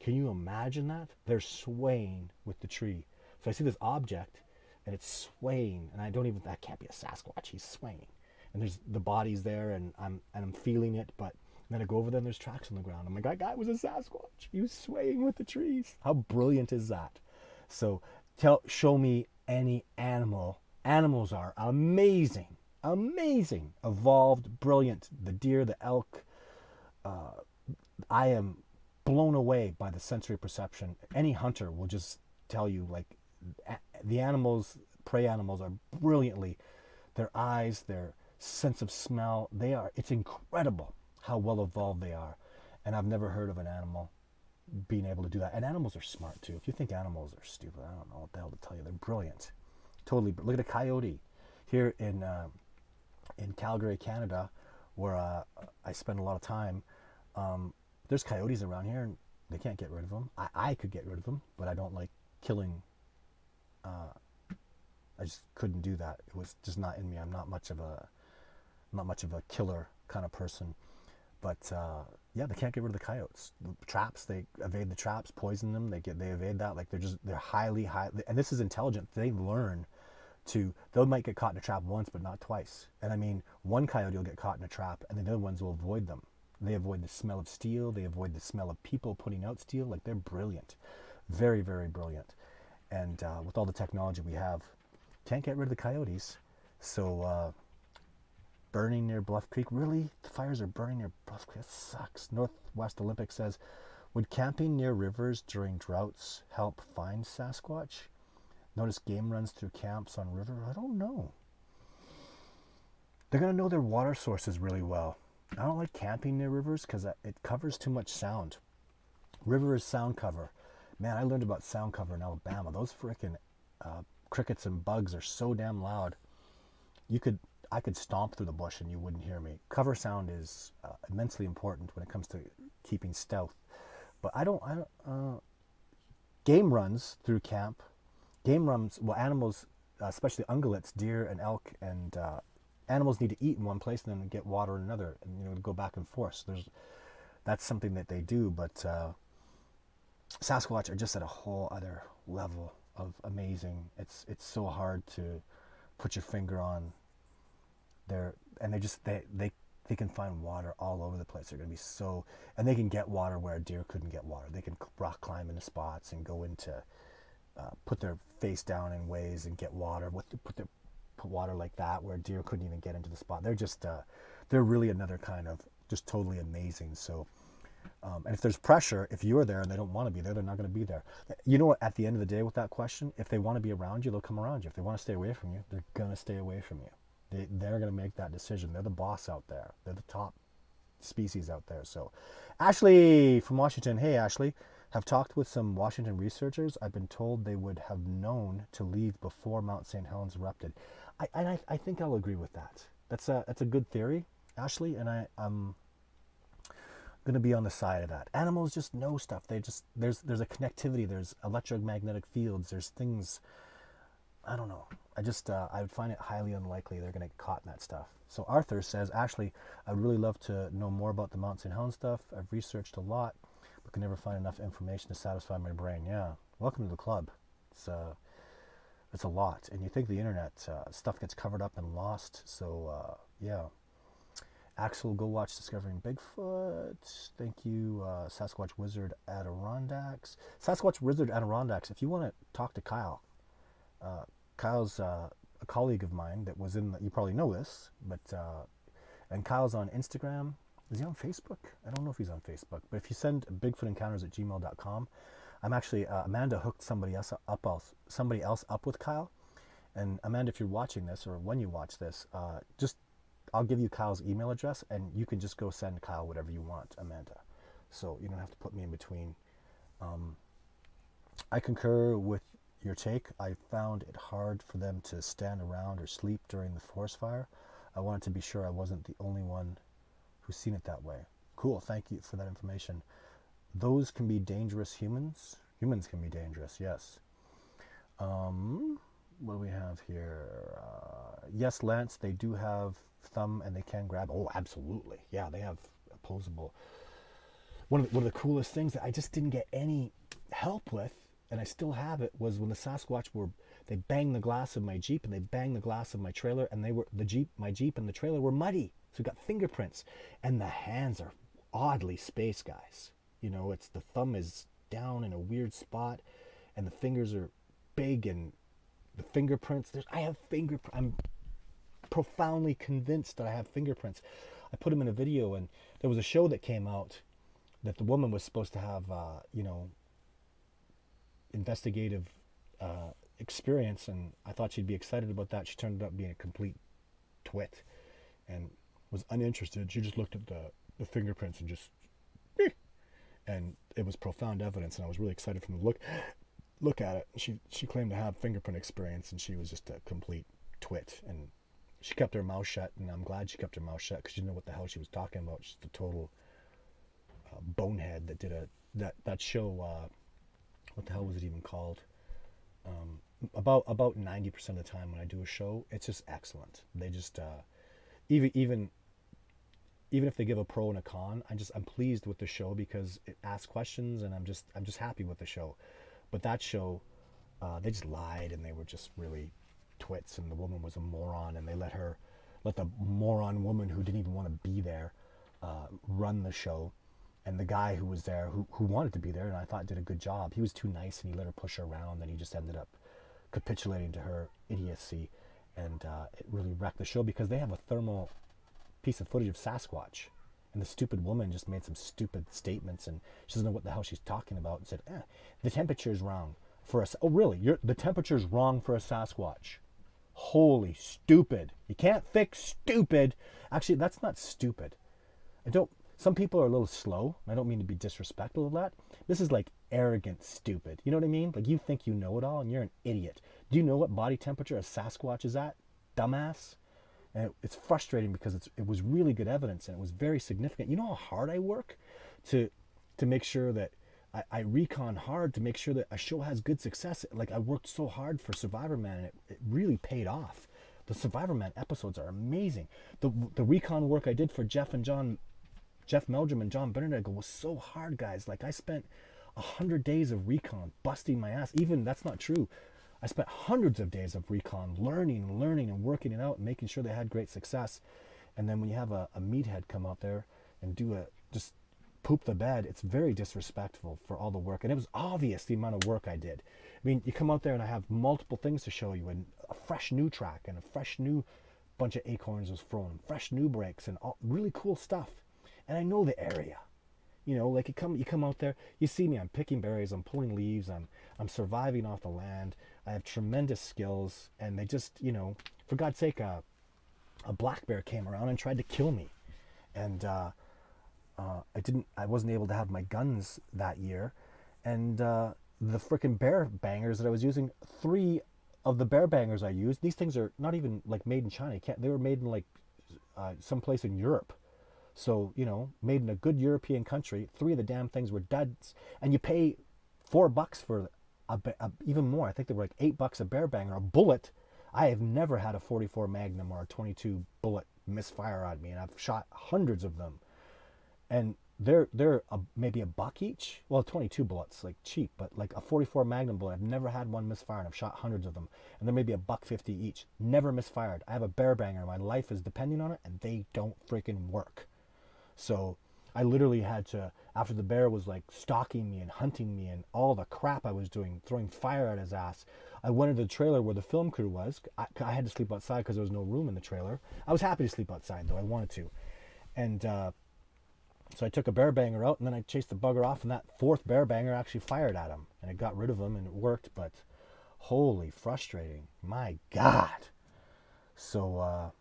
Can you imagine that? They're swaying with the tree. So I see this object and it's swaying, and that can't be a Sasquatch. He's swaying, and there's the body's there, and I'm feeling it, but then I go over there and there's tracks on the ground. I'm like, that guy was a Sasquatch. He was swaying with the trees. How brilliant is that? So show me any animal. Animals are amazing, evolved, brilliant. The deer, the elk. I am blown away by the sensory perception. Any hunter will just tell you, like, the animals, prey animals, are brilliantly, their eyes, their sense of smell, it's incredible how well evolved they are. And I've never heard of an animal being able to do that. And animals are smart too. If you think animals are stupid, I don't know what the hell to tell you. They're brilliant. Totally. Look at a coyote here in Calgary, Canada, where I spend a lot of time. There's coyotes around here, and they can't get rid of them. I could get rid of them, but I don't like killing. I just couldn't do that. It was just not in me. I'm not much of a killer kind of person. But yeah, they can't get rid of the coyotes. The traps, they evade the traps, poison them. They evade that. Like, they're highly, and this is intelligent. They learn they might get caught in a trap once, but not twice. And I mean, one coyote will get caught in a trap, and the other ones will avoid them. They avoid the smell of steel. They avoid the smell of people putting out steel. Like, they're brilliant. Very, very brilliant. And with all the technology we have, can't get rid of the coyotes. So burning near Bluff Creek, really? The fires are burning near Bluff Creek? That sucks. Northwest Olympic says, would camping near rivers during droughts help find Sasquatch? Notice game runs through camps on river? I don't know. They're going to know their water sources really well. I don't like camping near rivers because it covers too much sound. River is sound cover. Man, I learned about sound cover in Alabama. Those frickin' crickets and bugs are so damn loud. I could stomp through the bush and you wouldn't hear me. Cover sound is immensely important when it comes to keeping stealth. But game runs through camp. Game runs, well, animals, especially ungulates, deer and elk, and animals need to eat in one place and then get water in another, and go back and forth. So that's something that they do. But Sasquatch are just at a whole other level of amazing. It's so hard to put your finger on their, and they can find water all over the place. They're going to be so, and they can get water where a deer couldn't get water. They can rock climb into spots and go into, put their face down in ways and get water. Put water like that where deer couldn't even get into the spot. They're just, they're really another kind of just totally amazing. So, and if there's pressure, if you're there and they don't want to be there, they're not going to be there. You know what? At the end of the day, with that question, if they want to be around you, they'll come around you. If they want to stay away from you, they're going to stay away from you. They're going to make that decision. They're the boss out there. They're the top species out there. So, Ashley from Washington. Hey, Ashley. Have talked with some Washington researchers. I've been told they would have known to leave before Mount St. Helens erupted. I think I'll agree with that. That's a good theory, Ashley, and I'm going to be on the side of that. Animals just know stuff. There's a connectivity. There's electromagnetic fields. There's things. I don't know. I would find it highly unlikely they're going to get caught in that stuff. So Arthur says, Ashley, I'd really love to know more about the Mount St. Helens stuff. I've researched a lot, but can never find enough information to satisfy my brain. Yeah, welcome to the club. It's a lot, and you think the internet stuff gets covered up and lost. So yeah. Axel, go watch Discovering Bigfoot. Thank you, Sasquatch Wizard Adirondacks. Sasquatch Wizard Adirondacks. If you want to talk to Kyle, Kyle's a colleague of mine that was in. You probably know this, but and Kyle's on Instagram. Is he on Facebook? I don't know if he's on Facebook. But if you send bigfootencounters@gmail.com, I'm actually Amanda hooked somebody else up with Kyle. And Amanda, if you're watching this or when you watch this, I'll give you Kyle's email address, and you can just go send Kyle whatever you want, Amanda. So you don't have to put me in between. I concur with your take. I found it hard for them to stand around or sleep during the forest fire. I wanted to be sure I wasn't the only one who's seen it that way. Cool, thank you for that information. Those can be dangerous humans. Humans can be dangerous, yes. What do we have here? Yes, Lance, they do have thumb and they can grab. Oh, absolutely. Yeah, they have opposable. One of the coolest things that I just didn't get any help with, and I still have it, was when the Sasquatch they banged the glass of my Jeep and they banged the glass of my trailer, and my Jeep and the trailer were muddy. So we got fingerprints, and the hands are oddly spaced, guys. It's the thumb is down in a weird spot, and the fingers are big, and the fingerprints. I'm profoundly convinced that I have fingerprints. I put them in a video, and there was a show that came out that the woman was supposed to have, investigative experience, and I thought she'd be excited about that. She turned out being a complete twit and was uninterested. She just looked at the fingerprints and just, and it was profound evidence, and I was really excited from the look at it. She claimed to have fingerprint experience, and she was just a complete twit, and she kept her mouth shut, and I'm glad she kept her mouth shut because she didn't know what the hell she was talking about. She's a total bonehead that did that show. What the hell was it even called? About 90% of the time when I do a show, it's just excellent. They just even if they give a pro and a con, I'm pleased with the show because it asks questions, and I'm just happy with the show. But that show, they just lied, and they were just really twits, and the woman was a moron, and they let the moron woman who didn't even want to be there run the show. And the guy who was there, who wanted to be there, and I thought did a good job, he was too nice, and he let her push her around, and he just ended up capitulating to her idiocy. and it really wrecked the show because they have a thermal piece of footage of Sasquatch, and the stupid woman just made some stupid statements, and she doesn't know what the hell she's talking about, and said, "The temperature is wrong for us." Oh, really? The temperature is wrong for a Sasquatch? Holy stupid! You can't fix stupid. Actually, that's not stupid. I don't. Some people are a little slow. I don't mean to be disrespectful of that. This is like arrogant stupid. You know what I mean? Like you think you know it all, and you're an idiot. Do you know what body temperature a Sasquatch is at, dumbass? And it's frustrating because it was really good evidence and it was very significant. You know how hard I work to make sure that I recon hard to make sure that a show has good success. Like I worked so hard for Survivor Man, and it really paid off. The Survivor Man episodes are amazing. The recon work I did for Jeff Meldrum and John Benedict was so hard, guys. Like I spent 100 days of recon busting my ass. Even that's not true. I spent hundreds of days of recon learning and working it out and making sure they had great success. And then when you have a meathead come out there and just poop the bed, it's very disrespectful for all the work. And it was obvious the amount of work I did. I mean, you come out there and I have multiple things to show you, and a fresh new track and a fresh new bunch of acorns was thrown, fresh new breaks and all really cool stuff. And I know the area. You know, like you come out there, you see me, I'm picking berries, I'm pulling leaves, I'm surviving off the land. I have tremendous skills, and they just, you know, for God's sake, a black bear came around and tried to kill me. And I wasn't able to have my guns that year. And the frickin' bear bangers that I was using, 3 of the bear bangers I used, these things are not even like made in China. They were made in like someplace in Europe. So, you know, made in a good European country. 3 of the damn things were duds. And you pay $4 for even more. I think they were like $8 a bear banger. A bullet. I have never had a 44 Magnum or a 22 bullet misfire on me. And I've shot hundreds of them. And they're maybe $1 each. Well, 22 bullets, like cheap. But like a 44 Magnum bullet, I've never had one misfire. And I've shot hundreds of them. And they're maybe $1.50 each. Never misfired. I have a bear banger. My life is depending on it. And they don't freaking work. So I literally had to, after the bear was like stalking me and hunting me and all the crap I was doing, throwing fire at his ass, I went into the trailer where the film crew was. I had to sleep outside because there was no room in the trailer. I was happy to sleep outside though, I wanted to. And so I took a bear banger out, and then I chased the bugger off, and that 4th bear banger actually fired at him. And it got rid of him, and it worked, but holy frustrating. My God. So,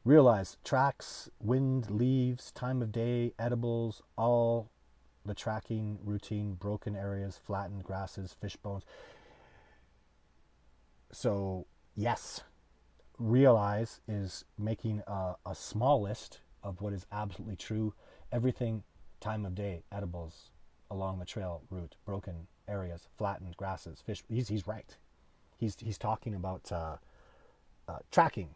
realize tracks, wind, leaves, time of day, edibles, all the tracking routine, broken areas, flattened grasses, fish bones. So yes, realize is making a small list of what is absolutely true. Everything, time of day, edibles, along the trail route, broken areas, flattened grasses, fish. He's right. He's talking about tracking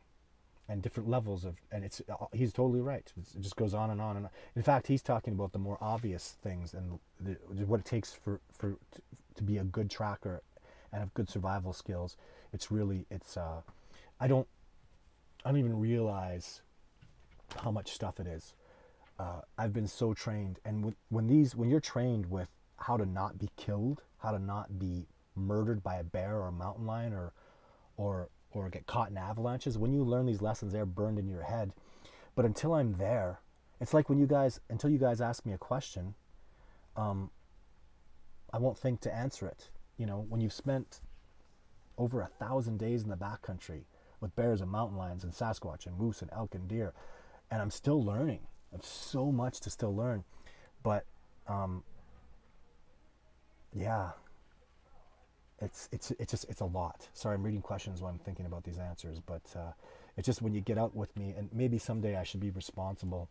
and different levels of, and he's totally right. It just goes on and on and on. In fact, he's talking about the more obvious things and what it takes to be a good tracker and have good survival skills. I don't even realize how much stuff it is. I've been so trained, and when you're trained with how to not be killed, how to not be murdered by a bear or a mountain lion or get caught in avalanches, when you learn these lessons, they're burned in your head. But until I'm there, it's like until you guys ask me a question, I won't think to answer it. You know, when you've spent over 1,000 days in the backcountry with bears and mountain lions and Sasquatch and moose and elk and deer, and I'm still learning. I have so much to still learn, but yeah. It's a lot. Sorry, I'm reading questions while I'm thinking about these answers, but it's just when you get out with me, and maybe someday I should be responsible,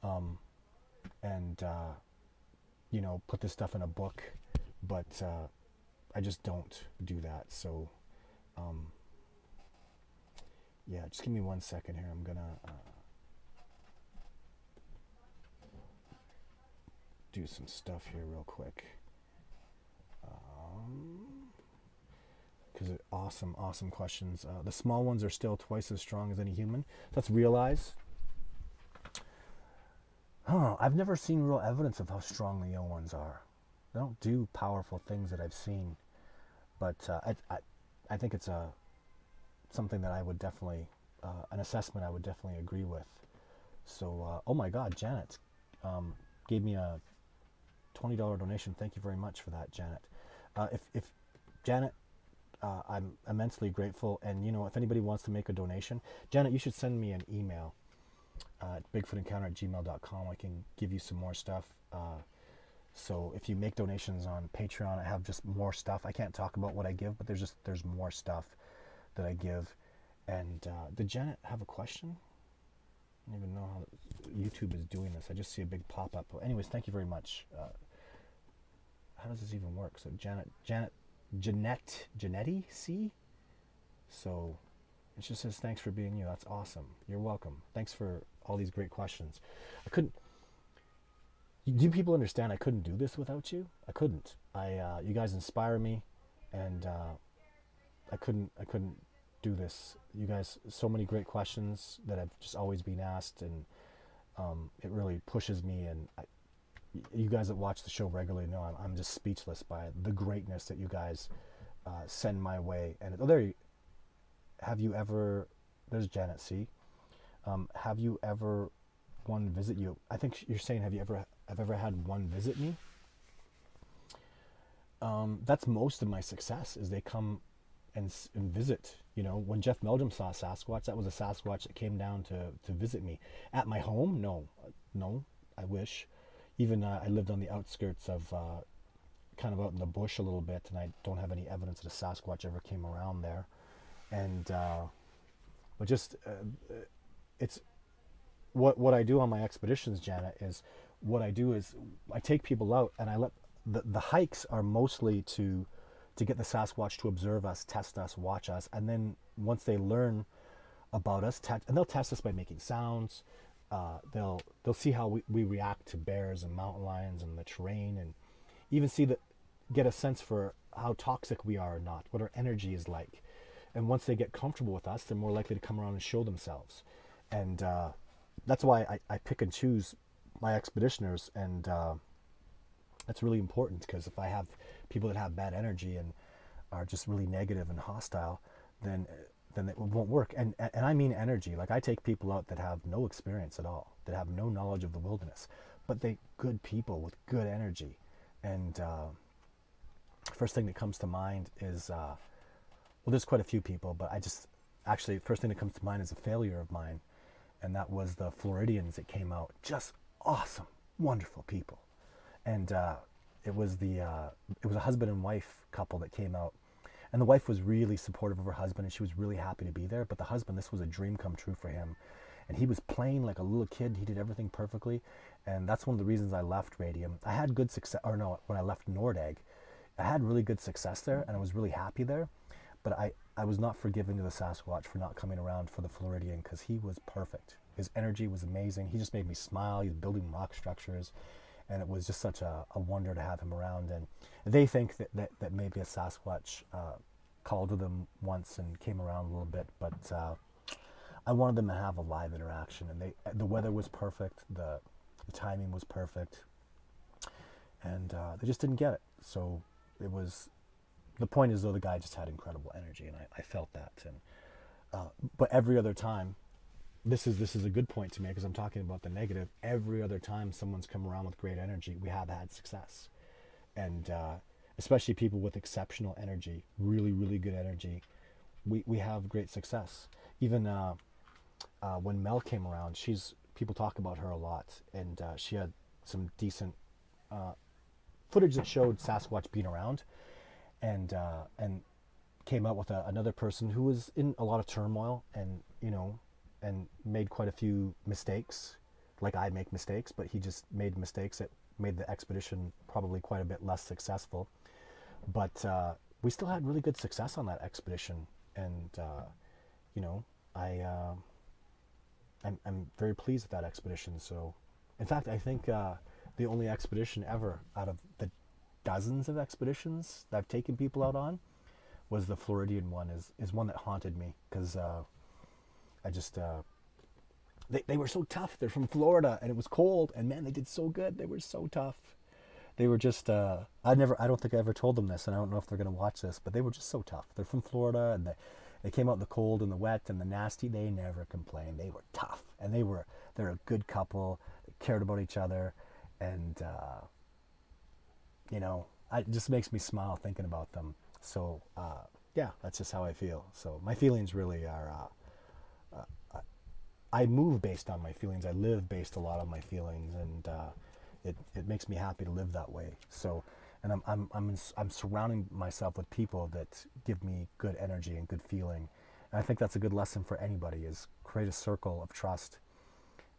and you know, put this stuff in a book, but I just don't do that. So yeah, just give me 1 second here. I'm gonna do some stuff here real quick. Because awesome questions. The small ones are still twice as strong as any human. Let's realize. I've never seen real evidence of how strong the young ones are. They don't do powerful things that I've seen, but I think it's something that I would definitely, an assessment I would definitely agree with. So, oh my God, Janet gave me a $20 donation. Thank you very much for that, Janet. If Janet, I'm immensely grateful. And if anybody wants to make a donation, Janet, you should send me an email at bigfootencounter@gmail.com. I can give you some more stuff. So if you make donations on Patreon, I have just more stuff. I can't talk about what I give, but there's more stuff that I give. And did Janet have a question? I don't even know how YouTube is doing this. I just see a big pop-up. Well, anyways, thank you very much. How does this even work? So Janetti C? So it just says, thanks for being you. That's awesome. You're welcome. Thanks for all these great questions. Do people understand I couldn't do this without you? I couldn't. You guys inspire me, and I couldn't do this. You guys, so many great questions that have just always been asked, and it really pushes me. And you guys that watch the show regularly know I'm just speechless by the greatness that you guys send my way. And have you ever? There's Janet C. Have you ever one visit you? I think you're saying, I've ever had one visit me? That's most of my success, is they come and visit. When Jeff Meldrum saw a Sasquatch, that was a Sasquatch that came down to visit me. At my home? No, I wish. Even I lived on the outskirts of, kind of out in the bush a little bit, and I don't have any evidence that a Sasquatch ever came around there. And, but just, it's, what I do on my expeditions, Janet, is what I do is I take people out, and I let the hikes are mostly to get the Sasquatch to observe us, test us, watch us, and then once they learn about us, and they'll test us by making sounds. They'll see how we react to bears and mountain lions and the terrain, and even get a sense for how toxic we are or not, what our energy is like. And once they get comfortable with us, they're more likely to come around and show themselves. And that's why I pick and choose my expeditioners, and that's really important, because if I have people that have bad energy and are just really negative and hostile, then it won't work. And I mean energy. Like, I take people out that have no experience at all, that have no knowledge of the wilderness, but they good people with good energy. And first thing that comes to mind is, well, there's quite a few people, but first thing that comes to mind is a failure of mine, and that was the Floridians that came out. Just awesome, wonderful people. And it was a husband and wife couple that came out, and the wife was really supportive of her husband, and she was really happy to be there. But the husband, this was a dream come true for him, and he was playing like a little kid. He did everything perfectly, and that's one of the reasons I left Radium. I had good success, when I left Nordegg, I had really good success there, and I was really happy there. But I was not forgiving to the Sasquatch for not coming around for the Floridian, because he was perfect. His energy was amazing. He just made me smile. He was building rock structures, and it was just such a wonder to have him around. And they think that maybe a Sasquatch called to them once and came around a little bit, but I wanted them to have a live interaction, and the weather was perfect, the timing was perfect, and they just didn't get it. So the point is, though, the guy just had incredible energy, and I felt that. And but every other time, this is a good point to make, because I'm talking about the negative. Every other time someone's come around with great energy, we have had success. And especially people with exceptional energy, really, really good energy, we have great success. Even when Mel came around, people talk about her a lot, and she had some decent footage that showed Sasquatch being around, and came out with another person who was in a lot of turmoil, and and made quite a few mistakes, like I make mistakes, but he just made mistakes that made the expedition probably quite a bit less successful. But we still had really good success on that expedition, and I'm very pleased with that expedition. So, in fact, I think the only expedition ever out of the dozens of expeditions that I've taken people out on was the Floridian one. Is one that haunted me, because I just they were so tough. They're from Florida, and it was cold, and man, they did so good. They were so tough. They were just I don't think I ever told them this, and I don't know if they're going to watch this, but they were just so tough. They're from Florida, and They came out in the cold and the wet and the nasty. They never complained. They were tough, and they're a good couple. They cared about each other, and it just makes me smile thinking about them. So yeah, that's just how I feel. So my feelings really are. I move based on my feelings. I live based a lot on my feelings, and it makes me happy to live that way. So, and I'm surrounding myself with people that give me good energy and good feeling. And I think that's a good lesson for anybody: is create a circle of trust,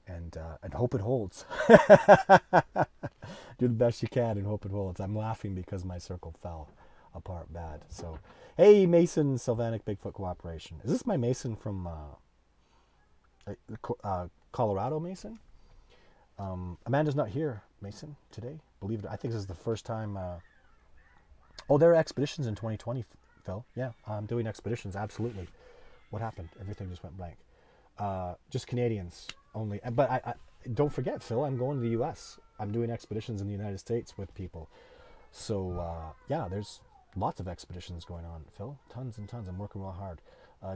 and hope it holds. Do the best you can and hope it holds. I'm laughing because my circle fell apart bad. So, hey, Mason, Sylvanic Bigfoot Cooperation. Is this my Mason from Colorado, Mason? Amanda's not here, Mason, today. Believe it. I think this is the first time. Oh, there are expeditions in 2020, Phil. Yeah, I'm doing expeditions. Absolutely. What happened? Everything just went blank. Just Canadians only. But I don't forget, Phil. I'm going to the U.S. I'm doing expeditions in the United States with people. So yeah, there's lots of expeditions going on, Phil. Tons and tons. I'm working real hard.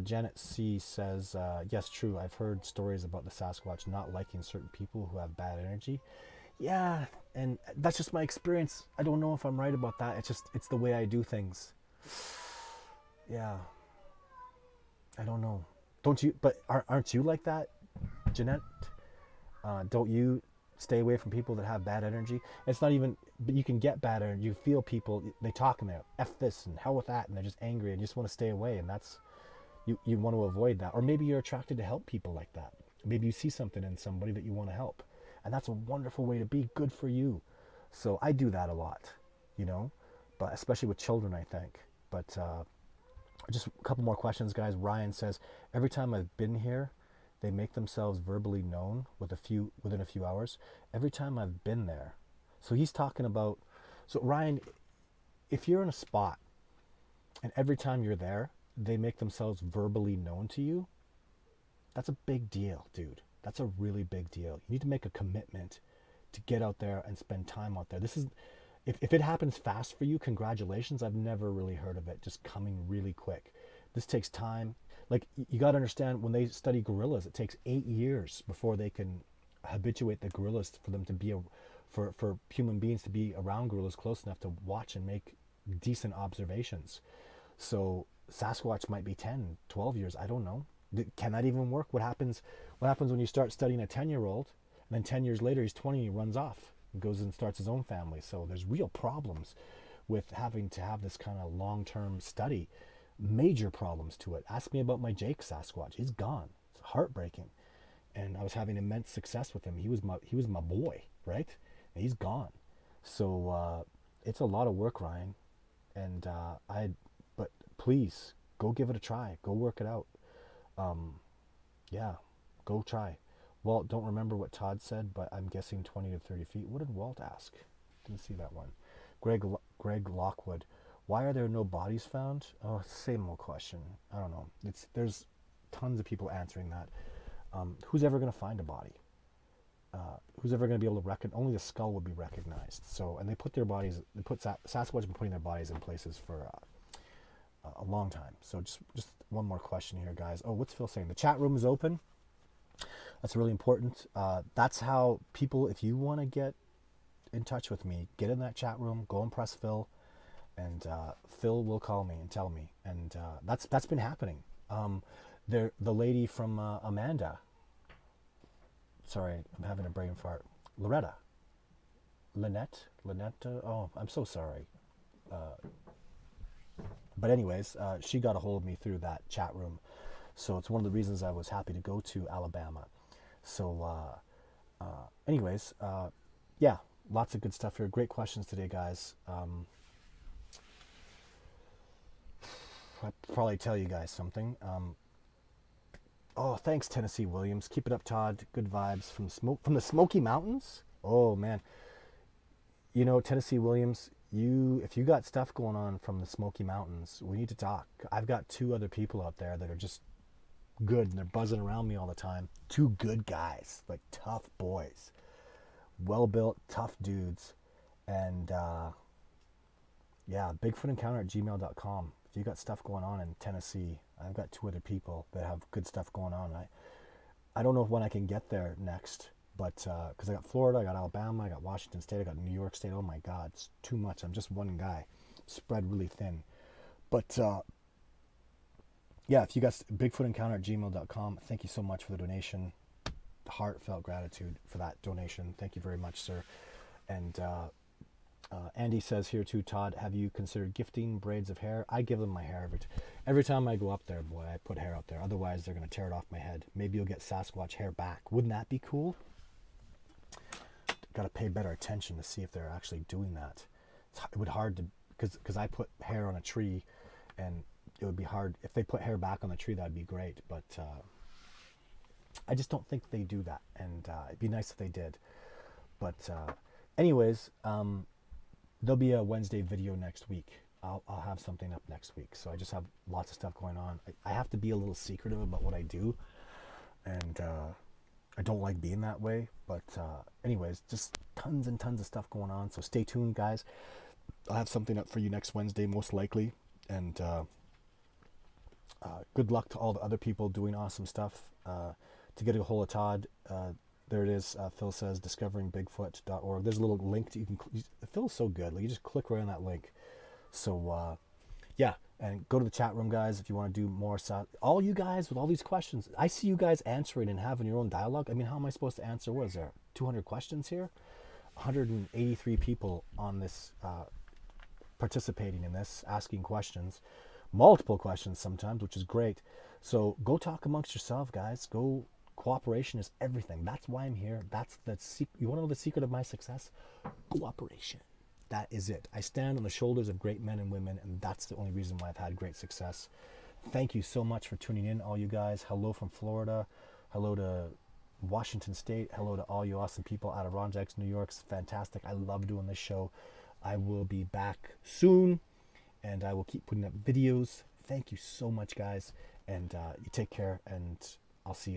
Janet C says, yes, true. I've heard stories about the Sasquatch not liking certain people who have bad energy. Yeah, and that's just my experience. I don't know if I'm right about that. It's the way I do things. Yeah. I don't know. Don't you, but aren't you like that, Jeanette? Don't you stay away from people that have bad energy? It's not even, but you can get bad energy. You feel people, they talk and they're F this and hell with that, and they're just angry and you just want to stay away, and that's, you want to avoid that. Or maybe you're attracted to help people like that. Maybe you see something in somebody that you want to help, and that's a wonderful way to be. Good for you. So I do that a lot, but especially with children, I think. But just a couple more questions, guys. Ryan says, every time I've been here, they make themselves verbally known within a few hours. Every time I've been there. So he's talking about, so Ryan, if you're in a spot and every time you're there, they make themselves verbally known to you, that's a big deal, dude. That's a really big deal. You need to make a commitment to get out there and spend time out there. This is, if it happens fast for you, congratulations. I've never really heard of it just coming really quick. This takes time. Like, you got to understand, when they study gorillas, it takes 8 years before they can habituate the gorillas for them to be for human beings to be around gorillas close enough to watch and make decent observations. So Sasquatch might be 10, 12 years. I don't know. Can that even work? What happens when you start studying a 10-year-old, and then 10 years later he's 20 and he runs off and goes and starts his own family? So there's real problems with having to have this kind of long-term study. Major problems to it. Ask me about my Jake Sasquatch. He's gone. It's heartbreaking. And I was having immense success with him. He was my boy, right? And he's gone. So it's a lot of work, Ryan. And but please go give it a try. Go work it out. Yeah, go try. Walt, don't remember what Todd said, but I'm guessing 20 to 30 feet. What did Walt ask? Didn't see that one. Greg Lockwood. Why are there no bodies found? Oh, same old question. I don't know. There's tons of people answering that. Who's ever going to find a body? Who's ever going to be able to recognize? Only the skull would be recognized. So, and they put their bodies. Sasquatch have been putting their bodies in places for a long time. So just one more question here, guys. Oh, what's Phil saying? The chat room is open. That's really important. That's how people, if you want to get in touch with me, get in that chat room. Go and press Phil. And Phil will call me and tell me, and that's been happening. The lady from Amanda. Sorry, I'm having a brain fart. Lynette. Oh, I'm so sorry. But anyways, she got a hold of me through that chat room, so it's one of the reasons I was happy to go to Alabama. So, anyways, yeah, lots of good stuff here. Great questions today, guys. I'll probably tell you guys something. Oh, thanks, Tennessee Williams. Keep it up, Todd. Good vibes from the Smoky Mountains. Oh man, Tennessee Williams. If you got stuff going on from the Smoky Mountains, we need to talk. I've got 2 other people out there that are just good, and they're buzzing around me all the time. 2 good guys, like tough boys, well built, tough dudes, and Yeah, bigfootencounter@gmail.com. If you got stuff going on in Tennessee, I've got two other people that have good stuff going on. I don't know when I can get there next, but because I got Florida, I got Alabama, I got Washington State, I got New York State. Oh my God, it's too much. I'm just one guy, spread really thin. But yeah, if you got bigfootencounter@gmail.com, thank you so much for the donation. Heartfelt gratitude for that donation. Thank you very much, sir. And Andy says here too, Todd, have you considered gifting braids of hair? I give them my hair every time I go up there, boy, I put hair up there. Otherwise, they're going to tear it off my head. Maybe you'll get Sasquatch hair back. Wouldn't that be cool? Got to pay better attention to see if they're actually doing that. It would hard to, because I put hair on a tree, and it would be hard. If they put hair back on the tree, that'd be great. But I just don't think they do that. And it'd be nice if they did. But anyways, there'll be a Wednesday video next week. I'll have something up next week. So I just have lots of stuff going on. I have to be a little secretive about what I do. And I don't like being that way. But anyways, just tons and tons of stuff going on. So stay tuned, guys. I'll have something up for you next Wednesday, most likely. And good luck to all the other people doing awesome stuff. To get a hold of Todd, there it is. Phil says discoveringbigfoot.org. There's a little link that you can. Phil's so good. Like, you just click right on that link. So yeah, and go to the chat room, guys, if you want to do more. All you guys with all these questions, I see you guys answering and having your own dialogue. I mean, how am I supposed to answer? What is there? 200 questions here. 183 people on this participating in this, asking questions, multiple questions sometimes, which is great. So go talk amongst yourself, guys. Go. Cooperation is everything. That's why I'm here. That's the secret. You want to know the secret of my success? Cooperation. That is it. I stand on the shoulders of great men and women, and that's the only reason why I've had great success. Thank you so much for tuning in, all you guys. Hello from Florida. Hello to Washington State. Hello to all you awesome people out of Adirondacks, New York. It's fantastic. I love doing this show. I will be back soon, and I will keep putting up videos. Thank you so much, guys, and you take care, and I'll see you all.